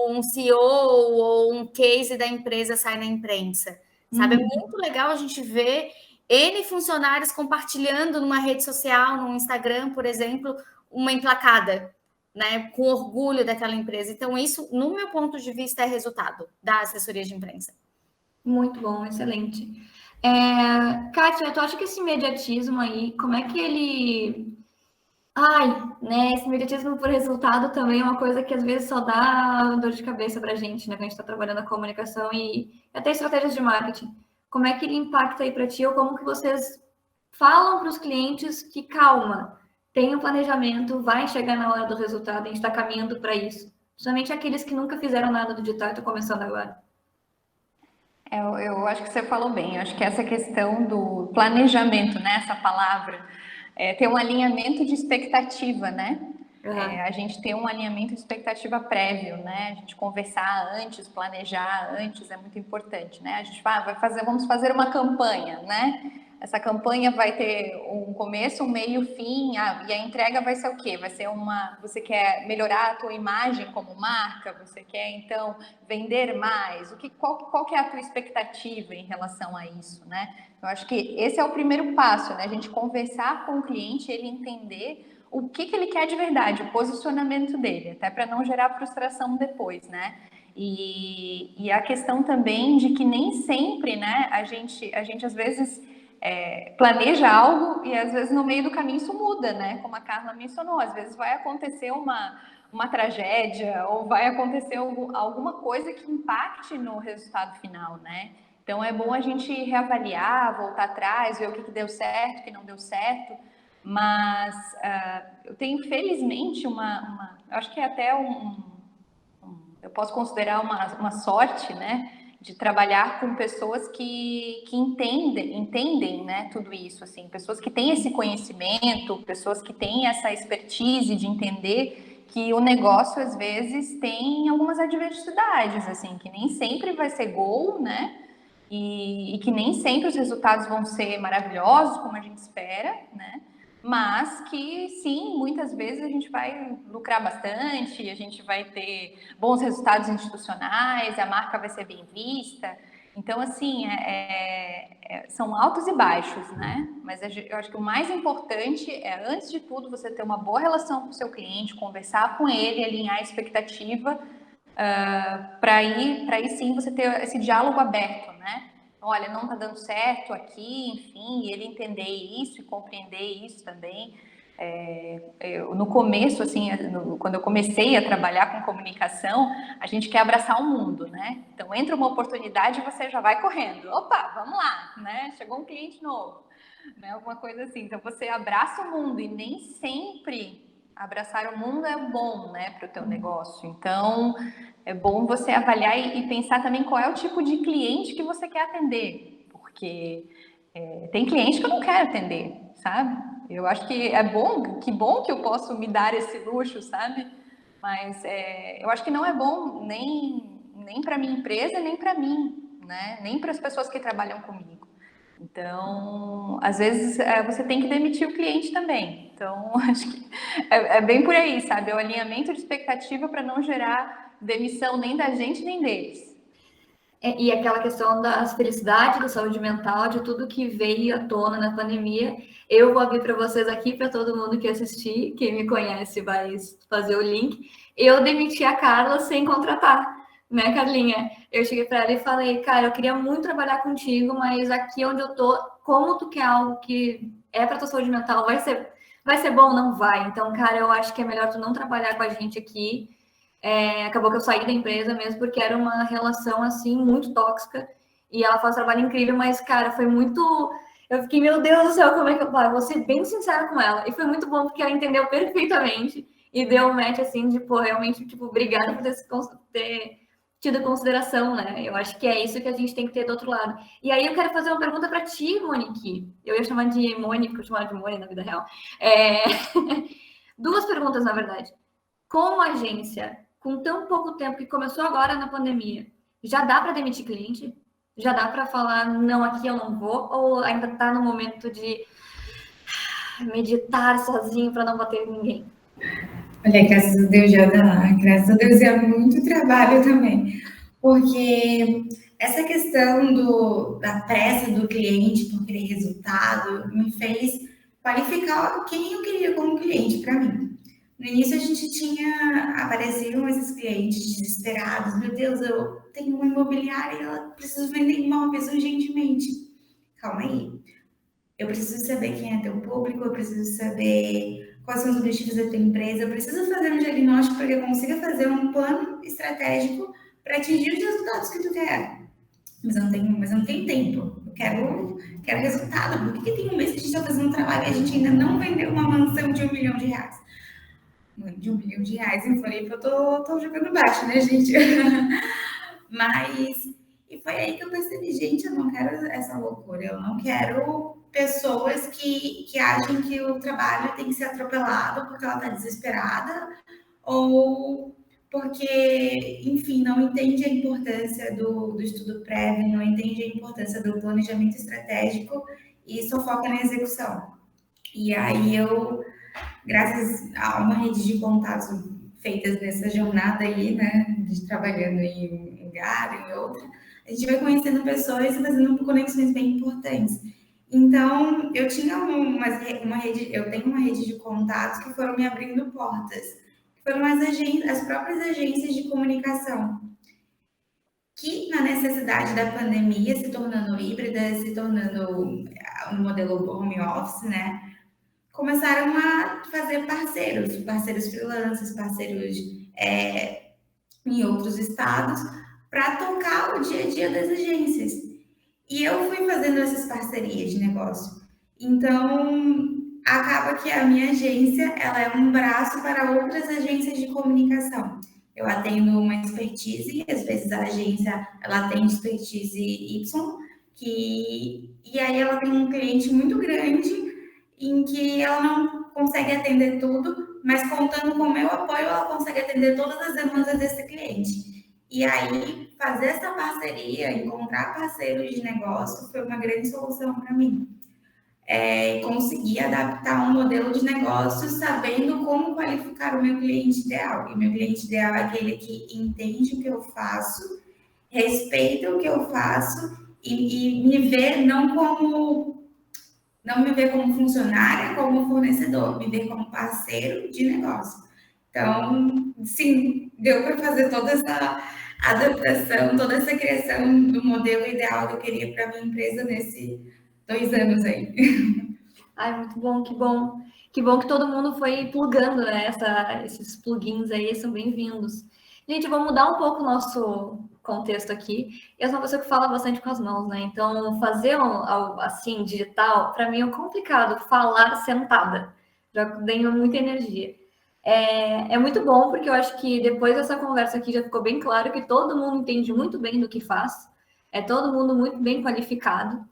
um CEO ou um case da empresa sai na imprensa, sabe? É muito legal a gente ver N funcionários compartilhando numa rede social, no Instagram, por exemplo, uma emplacada, né? Com orgulho daquela empresa. Então, isso, no meu ponto de vista, é resultado da assessoria de imprensa. Muito bom, excelente. Kátia, tu acha que esse imediatismo aí, como é que ele... né? Esse imediatismo por resultado também é uma coisa que às vezes só dá dor de cabeça pra gente, né? Que a gente está trabalhando na comunicação e até estratégias de marketing. Como é que ele impacta aí para ti? Ou como que vocês falam para os clientes que, calma, tem um planejamento, vai chegar na hora do resultado, a gente está caminhando para isso. Principalmente aqueles que nunca fizeram nada do digital e estão começando agora. Eu acho que você falou bem. Eu acho que essa questão do planejamento, né? Essa palavra, tem um alinhamento de expectativa, né? A gente ter um alinhamento de expectativa prévio, né? A gente conversar antes, planejar antes é muito importante, né? A gente vamos fazer uma campanha, né? Essa campanha vai ter um começo, um meio, fim, e a entrega vai ser o quê? Vai ser você quer melhorar a tua imagem como marca? Você quer, então, vender mais? Qual que é a tua expectativa em relação a isso, né? Eu acho que esse é o primeiro passo, né? A gente conversar com o cliente, ele entender o que ele quer de verdade, o posicionamento dele, até para não gerar frustração depois, né? E a questão também de que nem sempre, né, a gente às vezes planeja algo e às vezes no meio do caminho isso muda, né? Como a Carla mencionou, às vezes vai acontecer uma tragédia ou vai acontecer alguma coisa que impacte no resultado final, né? Então é bom a gente reavaliar, voltar atrás, ver o que deu certo, o que não deu certo. Mas eu tenho, felizmente, acho que é até eu posso considerar uma sorte, né, de trabalhar com pessoas que entendem, né, tudo isso, assim, pessoas que têm esse conhecimento, pessoas que têm essa expertise de entender que o negócio, às vezes, tem algumas adversidades, assim, que nem sempre vai ser gol, né, e que nem sempre os resultados vão ser maravilhosos, como a gente espera, né, mas que sim, muitas vezes a gente vai lucrar bastante, a gente vai ter bons resultados institucionais, a marca vai ser bem vista. Então, assim, são altos e baixos, né? Mas eu acho que o mais importante é, antes de tudo, você ter uma boa relação com o seu cliente, conversar com ele, alinhar a expectativa, para aí sim você ter esse diálogo aberto, né? Olha, não está dando certo aqui, enfim, ele entender isso e compreender isso também. No começo, assim, quando eu comecei a trabalhar com comunicação, a gente quer abraçar o mundo, né? Então, entra uma oportunidade e você já vai correndo. Opa, vamos lá, né? Chegou um cliente novo, né? Alguma coisa assim. Então, você abraça o mundo e nem sempre abraçar o mundo é bom, né, para o teu negócio. Então, é bom você avaliar e pensar também qual é o tipo de cliente que você quer atender, porque tem cliente que eu não quero atender, sabe? Eu acho que que bom que eu posso me dar esse luxo, sabe? Mas eu acho que não é bom nem para minha empresa, nem para mim, né? Nem para as pessoas que trabalham comigo. Então, às vezes, você tem que demitir o cliente também. Então, acho que é bem por aí, sabe? É o alinhamento de expectativa para não gerar demissão nem da gente, nem deles. E aquela questão da felicidade, da saúde mental, de tudo que veio à tona na pandemia. Eu vou abrir para vocês aqui, para todo mundo que assistir, quem me conhece vai fazer o link. Eu demiti a Carla sem contratar, né, Carlinha? Eu cheguei para ela e falei, cara, eu queria muito trabalhar contigo, mas aqui onde eu tô, como tu quer algo que é para tua saúde mental, vai ser bom? Não vai. Então, cara, eu acho que é melhor tu não trabalhar com a gente aqui. Acabou que eu saí da empresa mesmo, porque era uma relação, assim, muito tóxica, e ela faz um trabalho incrível, mas, cara, foi muito... Eu fiquei, meu Deus do céu, como é que eu... Vou ser bem sincera com ela, e foi muito bom, porque ela entendeu perfeitamente, e deu um match, assim, de, pô, realmente, tipo, obrigada por ter tido consideração, né? Eu acho que é isso que a gente tem que ter do outro lado. E aí eu quero fazer uma pergunta para ti, Monique. Eu ia chamar de Moni, porque eu chamava de Moni na vida real. Duas perguntas, na verdade. Com a agência, com tão pouco tempo que começou agora na pandemia, já dá para demitir cliente? Já dá para falar, não, aqui eu não vou? Ou ainda está no momento de meditar sozinho para não bater ninguém? Olha, graças a Deus já dá. Graças a Deus é muito trabalho também. Porque essa questão da pressa do cliente por querer resultado me fez qualificar quem eu queria como cliente para mim. No início a gente apareciam esses clientes desesperados, meu Deus, eu tenho uma imobiliária e ela precisa vender imóveis urgentemente. Calma aí, eu preciso saber quem é teu público, eu preciso saber quais são os objetivos da tua empresa, eu preciso fazer um diagnóstico para que eu consiga fazer um plano estratégico para atingir os resultados que tu quer. Mas eu não tenho tempo. Eu quero resultado. Por que tem um mês que a gente está fazendo um trabalho e a gente ainda não vendeu uma mansão de R$1 milhão? De R$1 milhão em Floripa, eu tô jogando baixo, né, gente? Mas, e foi aí que eu percebi, gente, eu não quero essa loucura, eu não quero pessoas que agem que o trabalho tem que ser atropelado porque ela tá desesperada, ou porque, enfim, não entende a importância do estudo prévio, não entende a importância do planejamento estratégico e só foca na execução. E aí graças a uma rede de contatos feitas nessa jornada aí, né, de trabalhando em um lugar, em outro, a gente vai conhecendo pessoas e fazendo conexões bem importantes. Então, eu tenho uma rede de contatos que foram me abrindo portas, que foram as próprias agências de comunicação, que na necessidade da pandemia, se tornando híbrida, se tornando um modelo home office, né, começaram a fazer parceiros freelancers, parceiros em outros estados, para tocar o dia a dia das agências. E eu fui fazendo essas parcerias de negócio. Então, acaba que a minha agência ela é um braço para outras agências de comunicação. Eu atendo uma expertise, às vezes a agência ela atende expertise Y, e aí ela tem um cliente muito grande em que ela não consegue atender tudo, mas contando com o meu apoio, ela consegue atender todas as demandas desse cliente. E aí, fazer essa parceria, encontrar parceiros de negócio, foi uma grande solução para mim. Conseguir adaptar um modelo de negócio sabendo como qualificar o meu cliente ideal. E meu cliente ideal é aquele que entende o que eu faço, respeita o que eu faço e me vê não me ver como funcionária, como fornecedor, me ver como parceiro de negócio. Então, sim, deu para fazer toda essa adaptação, toda essa criação do modelo ideal que eu queria para a minha empresa nesses 2 anos aí. Ai, muito bom, que bom. Que bom que todo mundo foi plugando, né? Esses plugins aí são bem-vindos. Gente, vou mudar um pouco o nosso contexto aqui. Eu sou uma pessoa que fala bastante com as mãos, né? Então, fazer algo assim, digital, para mim é complicado falar sentada. Já tenho muita energia. É muito bom, porque eu acho que depois dessa conversa aqui já ficou bem claro que todo mundo entende muito bem do que faz. É todo mundo muito bem qualificado.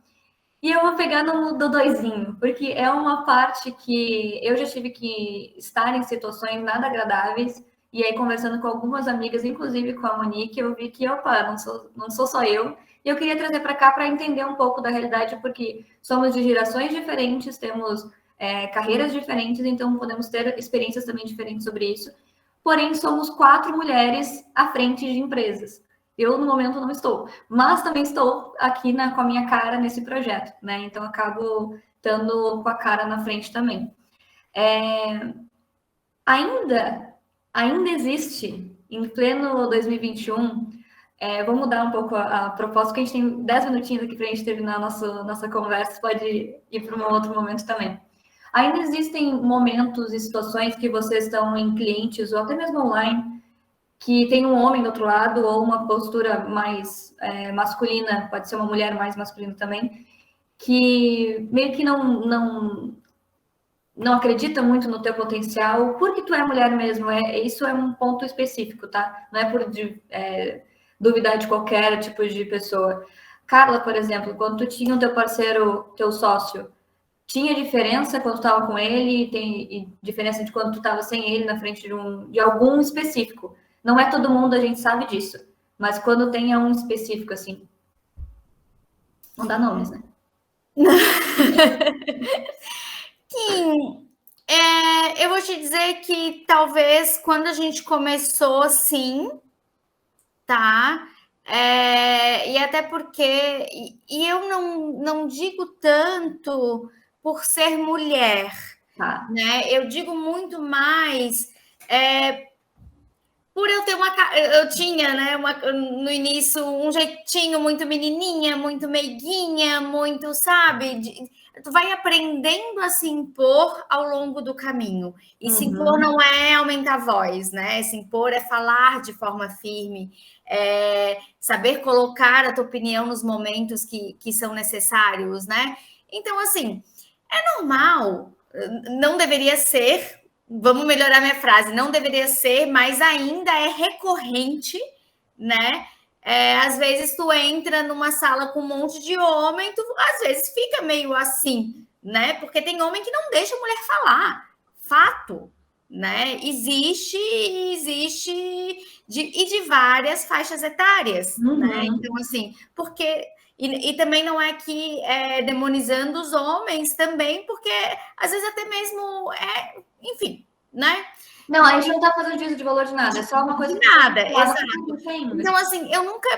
E eu vou pegar no dodóizinho, porque é uma parte que eu já tive que estar em situações nada agradáveis, e aí conversando com algumas amigas, inclusive com a Monique, eu vi que, opa, não sou só eu, e eu queria trazer para cá para entender um pouco da realidade, porque somos de gerações diferentes, temos carreiras diferentes, então podemos ter experiências também diferentes sobre isso, porém somos 4 mulheres à frente de empresas. Eu, no momento, não estou, mas também estou aqui com a minha cara nesse projeto, né? Então, acabo estando com a cara na frente também. Ainda existe, em pleno 2021, vou mudar um pouco a proposta, porque a gente tem 10 minutinhos aqui para a gente terminar a nossa conversa, pode ir para um outro momento também. Ainda existem momentos e situações que vocês estão em clientes, ou até mesmo online, que tem um homem do outro lado, ou uma postura mais masculina, pode ser uma mulher mais masculina também, que meio que não acredita muito no teu potencial, porque tu é mulher mesmo, isso é um ponto específico, tá? Não é por duvidar de qualquer tipo de pessoa. Carla, por exemplo, quando tu tinha o teu parceiro, teu sócio, tinha diferença quando tu estava com ele e diferença de quando tu estava sem ele na frente de algum específico. Não é todo mundo, a gente sabe disso, mas quando tem um específico, assim, não dá nomes, né? Sim, eu vou te dizer que talvez quando a gente começou, sim, tá? E até porque, e eu não digo tanto por ser mulher, Tá. né? Eu digo muito mais por eu ter eu tinha, né, no início um jeitinho muito menininha, muito meiguinha, muito, sabe? Tu vai aprendendo a se impor ao longo do caminho. E se impor não é aumentar a voz, né? Se impor é falar de forma firme, saber colocar a tua opinião nos momentos que são necessários, né? Então, assim, é normal, não deveria ser. Vamos melhorar minha frase. Não deveria ser, mas ainda é recorrente, né? Às vezes tu entra numa sala com um monte de homem, tu às vezes fica meio assim, né? Porque tem homem que não deixa a mulher falar. Fato, né? Existe de várias faixas etárias, né? Então, assim, porque e também não é que demonizando os homens também, porque às vezes até mesmo enfim, né? Não, a gente não tá fazendo juízo de valor de nada, é só uma coisa de nada, exato. Então, assim, eu nunca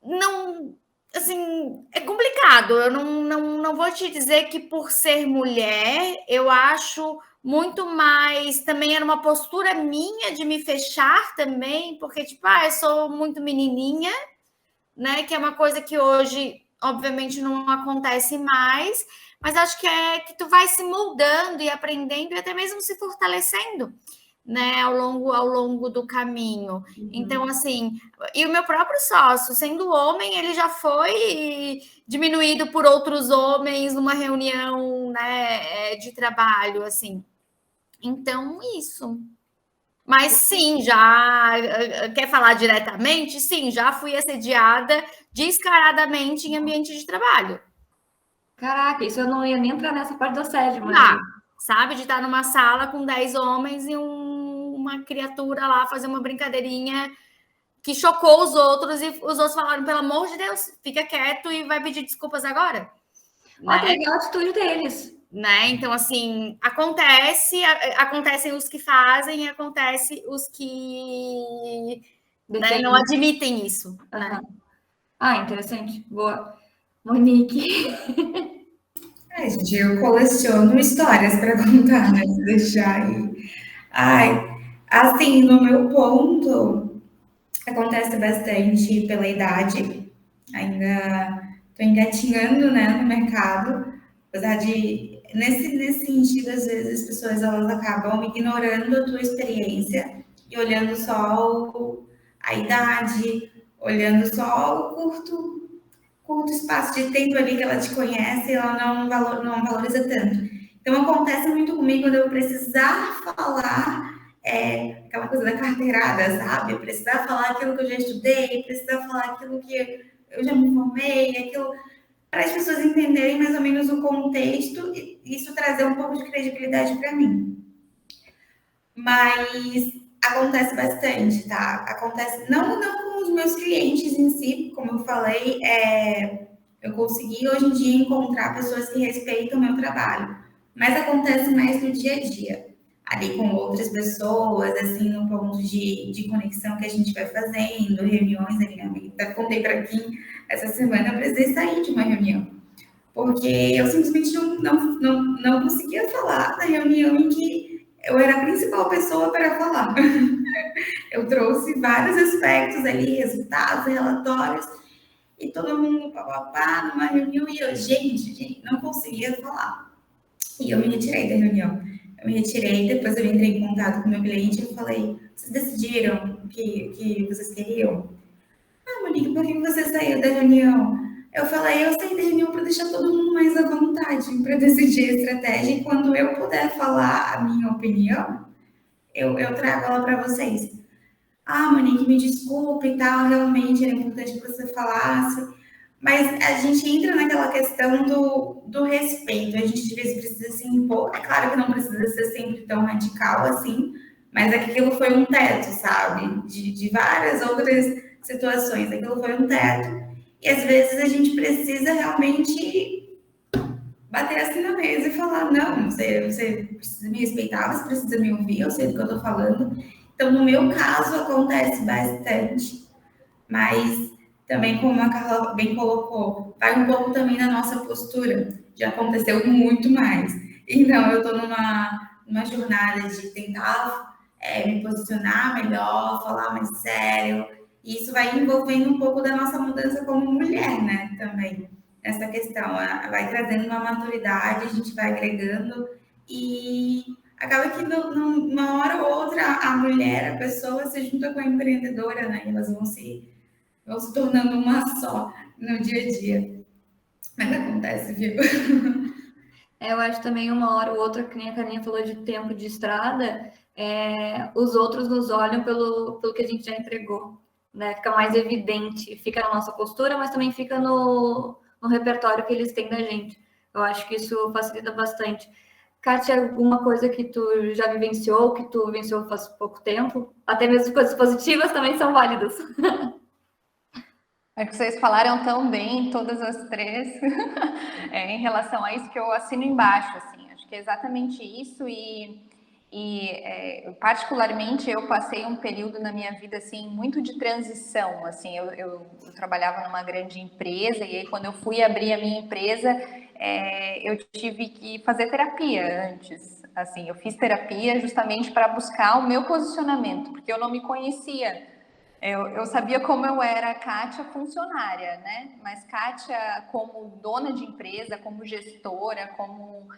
não, assim, é complicado. Eu não vou te dizer que por ser mulher, eu acho muito mais, também era uma postura minha de me fechar também, porque tipo, eu sou muito menininha, né? Que é uma coisa que hoje, obviamente, não acontece mais, mas acho que que tu vai se moldando e aprendendo e até mesmo se fortalecendo, né, ao longo do caminho. Então, assim, e o meu próprio sócio, sendo homem, ele já foi diminuído por outros homens numa reunião, né, de trabalho, assim. Então, isso. Mas sim, já quer falar diretamente? Sim, já fui assediada descaradamente em ambiente de trabalho. Caraca, isso eu não ia nem entrar nessa parte do assédio, mas... sabe, de estar numa sala com 10 homens e uma criatura lá fazer uma brincadeirinha que chocou os outros e os outros falaram, pelo amor de Deus, fica quieto e vai pedir desculpas agora. Olha que legal a atitude deles. Né? Então, assim, acontecem os que fazem e acontece os que não admitem isso. Né? Interessante. Boa. Monique. Gente, eu coleciono histórias para contar, né? Se deixar aí. Assim, no meu ponto, acontece bastante pela idade. Ainda estou engatinhando, né, no mercado. Apesar de, nesse sentido, às vezes as pessoas elas acabam ignorando a tua experiência e olhando só a idade, olhando só o curto espaço de tempo ali que ela te conhece, ela não valoriza tanto. Então, acontece muito comigo quando eu precisar falar aquela coisa da carteirada, sabe? Precisar falar aquilo que eu já estudei, precisar falar aquilo que eu já me formei, aquilo para as pessoas entenderem mais ou menos o contexto e isso trazer um pouco de credibilidade para mim. Mas acontece bastante, tá? Acontece não com os meus clientes em si, como eu falei, eu consegui hoje em dia encontrar pessoas que respeitam o meu trabalho, mas acontece mais no dia a dia, ali com outras pessoas, assim, no ponto de conexão que a gente vai fazendo, reuniões ali, até contei para quem essa semana eu precisei sair de uma reunião, porque eu simplesmente não conseguia falar na reunião em que eu era a principal pessoa para falar. Eu trouxe vários aspectos ali, resultados, relatórios, e todo mundo papapá numa reunião, e eu, gente, não conseguia falar. E eu me retirei da reunião. Eu me retirei, depois eu entrei em contato com o meu cliente e eu falei, vocês decidiram o que vocês queriam? Ah, Monique, por que você saiu da reunião? Eu falei, eu saí da reunião para deixar todo mundo mais à vontade, para decidir a estratégia, e quando eu puder falar a minha opinião, eu trago ela para vocês. Ah, Monique, me desculpe e tal, realmente era importante que você falasse. Mas a gente entra naquela questão do respeito. A gente, às vezes, precisa se impor. É claro que não precisa ser sempre tão radical assim, mas aquilo foi um teto, sabe? De várias outras situações. Aquilo foi um teto. E, às vezes, a gente precisa realmente bater assim na mesa e falar, não, você precisa me respeitar, você precisa me ouvir, eu sei do que eu estou falando. Então, no meu caso, acontece bastante, mas também, como a Carla bem colocou, vai um pouco também na nossa postura. Já aconteceu muito mais. Então, eu estou numa jornada de tentar me posicionar melhor, falar mais sério. E isso vai envolvendo um pouco da nossa mudança como mulher, né? Também, essa questão. Vai trazendo uma maturidade, a gente vai agregando e acaba que numa hora ou outra a mulher, a pessoa se junta com a empreendedora, né? E elas vão se tornando uma só no dia a dia. Mas acontece, viu? Eu acho também uma hora ou outra, que nem a Carlinha falou de tempo de estrada, os outros nos olham pelo que a gente já entregou, né? Fica mais evidente, fica na nossa postura, mas também fica no repertório que eles têm da gente. Eu acho que isso facilita bastante. Kátia, alguma coisa que tu já vivenciou, que tu vivenciou faz pouco tempo? Até mesmo coisas positivas também são válidas. Acho que vocês falaram tão bem, todas as três, em relação a isso que eu assino embaixo, assim. Acho que é exatamente isso particularmente eu passei um período na minha vida assim muito de transição, assim. Eu trabalhava numa grande empresa e aí quando eu fui abrir a minha empresa, eu tive que fazer terapia antes. Assim, eu fiz terapia justamente para buscar o meu posicionamento, porque eu não me conhecia. Eu sabia como eu era Kátia funcionária, né? Mas Kátia como dona de empresa, como gestora, como,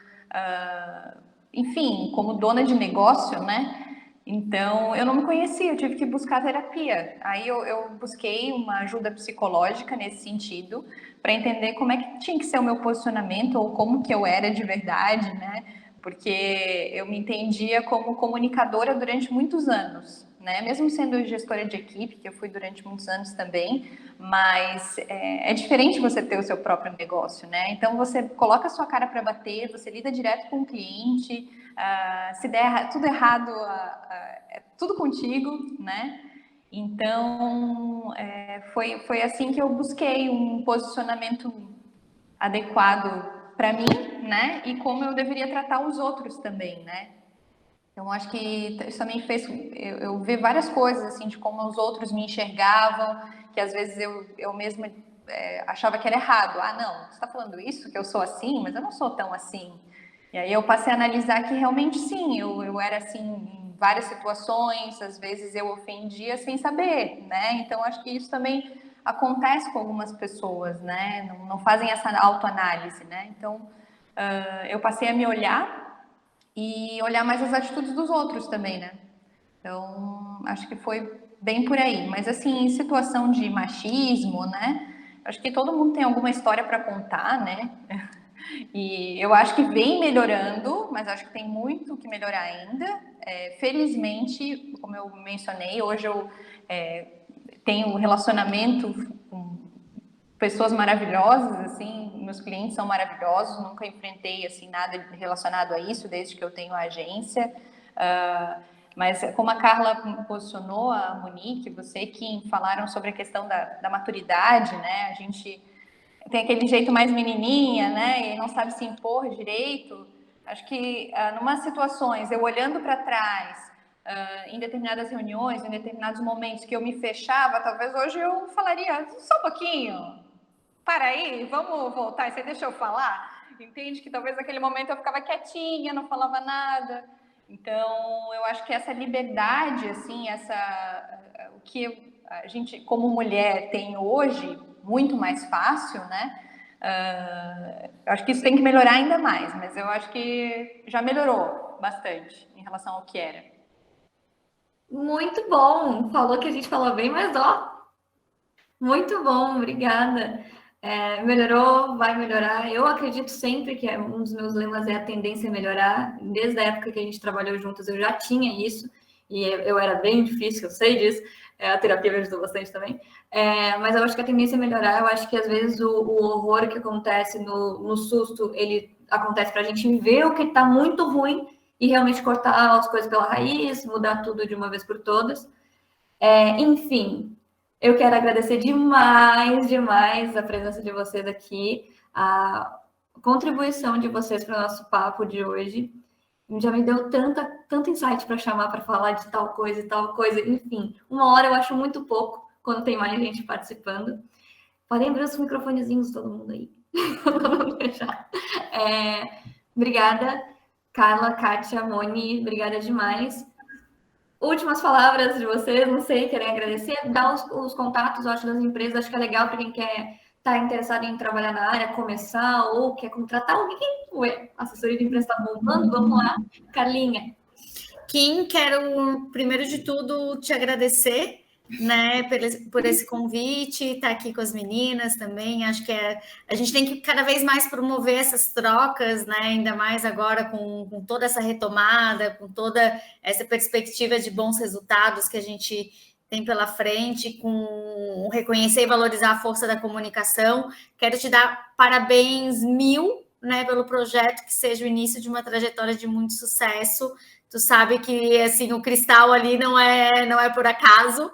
enfim, como dona de negócio, né? Então, eu não me conhecia, eu tive que buscar terapia. Aí eu busquei uma ajuda psicológica nesse sentido, para entender como é que tinha que ser o meu posicionamento, ou como que eu era de verdade, né? Porque eu me entendia como comunicadora durante muitos anos, né? Mesmo sendo gestora de equipe, que eu fui durante muitos anos também, mas é diferente você ter o seu próprio negócio, né? Então você coloca a sua cara para bater, você lida direto com o cliente, se der tudo errado, é tudo contigo, né? Então foi assim que eu busquei um posicionamento adequado para mim, né? E como eu deveria tratar os outros também, né? Então, acho que isso também fez eu ver várias coisas, assim, de como os outros me enxergavam, que às vezes eu mesma achava que era errado. Ah, não, você está falando isso, que eu sou assim, mas eu não sou tão assim. E aí eu passei a analisar que realmente sim, eu era assim em várias situações, às vezes eu ofendia sem saber, né? Então, acho que isso também acontece com algumas pessoas, né? Não fazem essa autoanálise, né? Então, eu passei a me olhar e olhar mais as atitudes dos outros também, né? Então, acho que foi bem por aí. Mas, assim, em situação de machismo, né? Acho que todo mundo tem alguma história para contar, né? E eu acho que vem melhorando, mas acho que tem muito que melhorar ainda. Felizmente, como eu mencionei, hoje eu tenho um relacionamento com pessoas maravilhosas, assim, meus clientes são maravilhosos, nunca enfrentei, assim, nada relacionado a isso, desde que eu tenho a agência, mas como a Carla posicionou, a Monique, você que falaram sobre a questão da maturidade, né, a gente tem aquele jeito mais menininha, né, e não sabe se impor direito. Acho que, numas situações, eu olhando para trás, em determinadas reuniões, em determinados momentos que eu me fechava, talvez hoje eu falaria, só um pouquinho, para aí, vamos voltar, você deixa eu falar? Entende que talvez naquele momento eu ficava quietinha, não falava nada. Então, eu acho que essa liberdade, assim, o que a gente, como mulher, tem hoje, muito mais fácil, né? Eu acho que isso tem que melhorar ainda mais, mas eu acho que já melhorou. melhorou bastante em relação ao que era. Muito bom. Falou que a gente falou bem, mas muito bom, obrigada. Melhorou, vai melhorar. Eu acredito sempre que um dos meus lemas é a tendência a melhorar. Desde a época que a gente trabalhou juntos, eu já tinha isso, e eu era bem difícil, eu sei disso. A terapia me ajudou bastante também. Mas eu acho que a tendência é melhorar. Eu acho que às vezes o horror que acontece no susto, ele acontece para a gente ver o que está muito ruim e realmente cortar as coisas pela raiz, mudar tudo de uma vez por todas. Enfim, eu quero agradecer demais a presença de vocês aqui, a contribuição de vocês para o nosso papo de hoje. Já me deu tanto insight para chamar para falar de tal coisa e tal coisa. Enfim, 1 hora eu acho muito pouco quando tem mais gente participando. Podem abrir os microfonezinhos, todo mundo aí. Obrigada, Carla, Kátia, Moni, obrigada demais. Últimas palavras de vocês, não sei, querem agradecer, dar os contatos, eu acho, das empresas, acho que é legal para quem quer estar interessado em trabalhar na área, começar, ou quer contratar alguém. Ué, a assessoria de imprensa está bombando, vamos lá. Carlinha. Kim, quero, primeiro de tudo, te agradecer, né, por esse convite, estar aqui com as meninas também. Acho que a gente tem que cada vez mais promover essas trocas, né, ainda mais agora com toda essa retomada, com toda essa perspectiva de bons resultados que a gente tem pela frente, com reconhecer e valorizar a força da comunicação. Quero te dar parabéns 1000, né, pelo projeto, que seja o início de uma trajetória de muito sucesso. Tu sabe que assim, o cristal ali não é por acaso,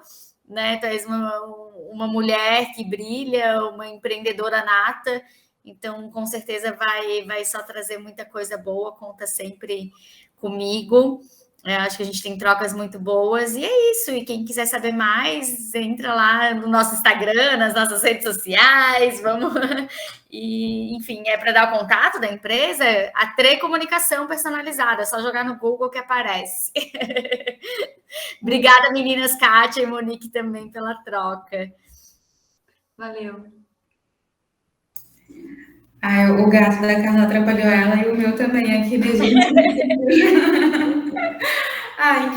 né? Tu és uma mulher que brilha, uma empreendedora nata, então com certeza vai só trazer muita coisa boa. Conta sempre comigo. Acho que a gente tem trocas muito boas, e é isso. E quem quiser saber mais, entra lá no nosso Instagram, nas nossas redes sociais, vamos. E, enfim, para dar o contato da empresa, a Tre Comunicação Personalizada, é só jogar no Google que aparece. Obrigada, meninas, Kátia e Monique, também pela troca. Valeu. O gato da Carla atrapalhou ela e o meu também aqui, né, gente?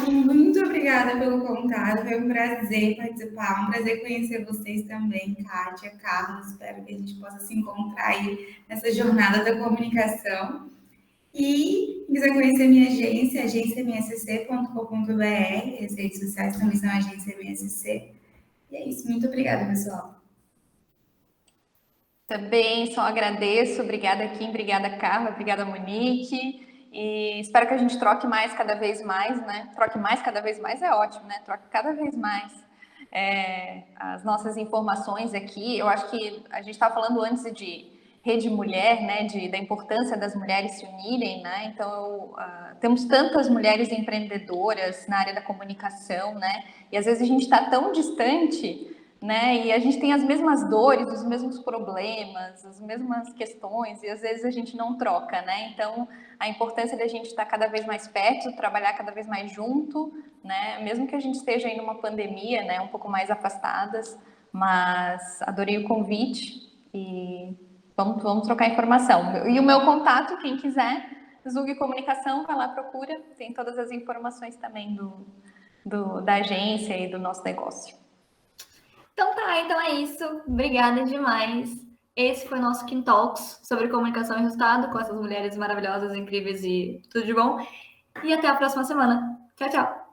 Kim, muito obrigada pelo contato, foi um prazer participar, um prazer conhecer vocês também, Kátia, Carlos. Espero que a gente possa se encontrar aí nessa jornada da comunicação. E quem quiser conhecer minha agência, agenciamsc.com.br, as redes sociais também são Agência MSC. E é isso, muito obrigada, pessoal. Também só agradeço, obrigada Kim, obrigada Carla, obrigada Monique, e espero que a gente troque mais cada vez mais, né? Troque mais cada vez mais é ótimo, né? Troque cada vez mais as nossas informações aqui. Eu acho que a gente estava falando antes de Rede Mulher, né? Da importância das mulheres se unirem, né? Então, temos tantas mulheres empreendedoras na área da comunicação, né? E às vezes a gente está tão distante, né? E a gente tem as mesmas dores, os mesmos problemas, as mesmas questões, e às vezes a gente não troca, né? Então, a importância da gente estar cada vez mais perto, trabalhar cada vez mais junto, né? Mesmo que a gente esteja em uma pandemia, né? Um pouco mais afastadas, mas adorei o convite e vamos trocar informação. E o meu contato, quem quiser, Zug Comunicação, vai lá, procura, tem todas as informações também da agência e do nosso negócio. Então é isso. Obrigada demais. Esse foi o nosso Kim Talks sobre comunicação e resultado com essas mulheres maravilhosas, incríveis e tudo de bom. E até a próxima semana. Tchau, tchau.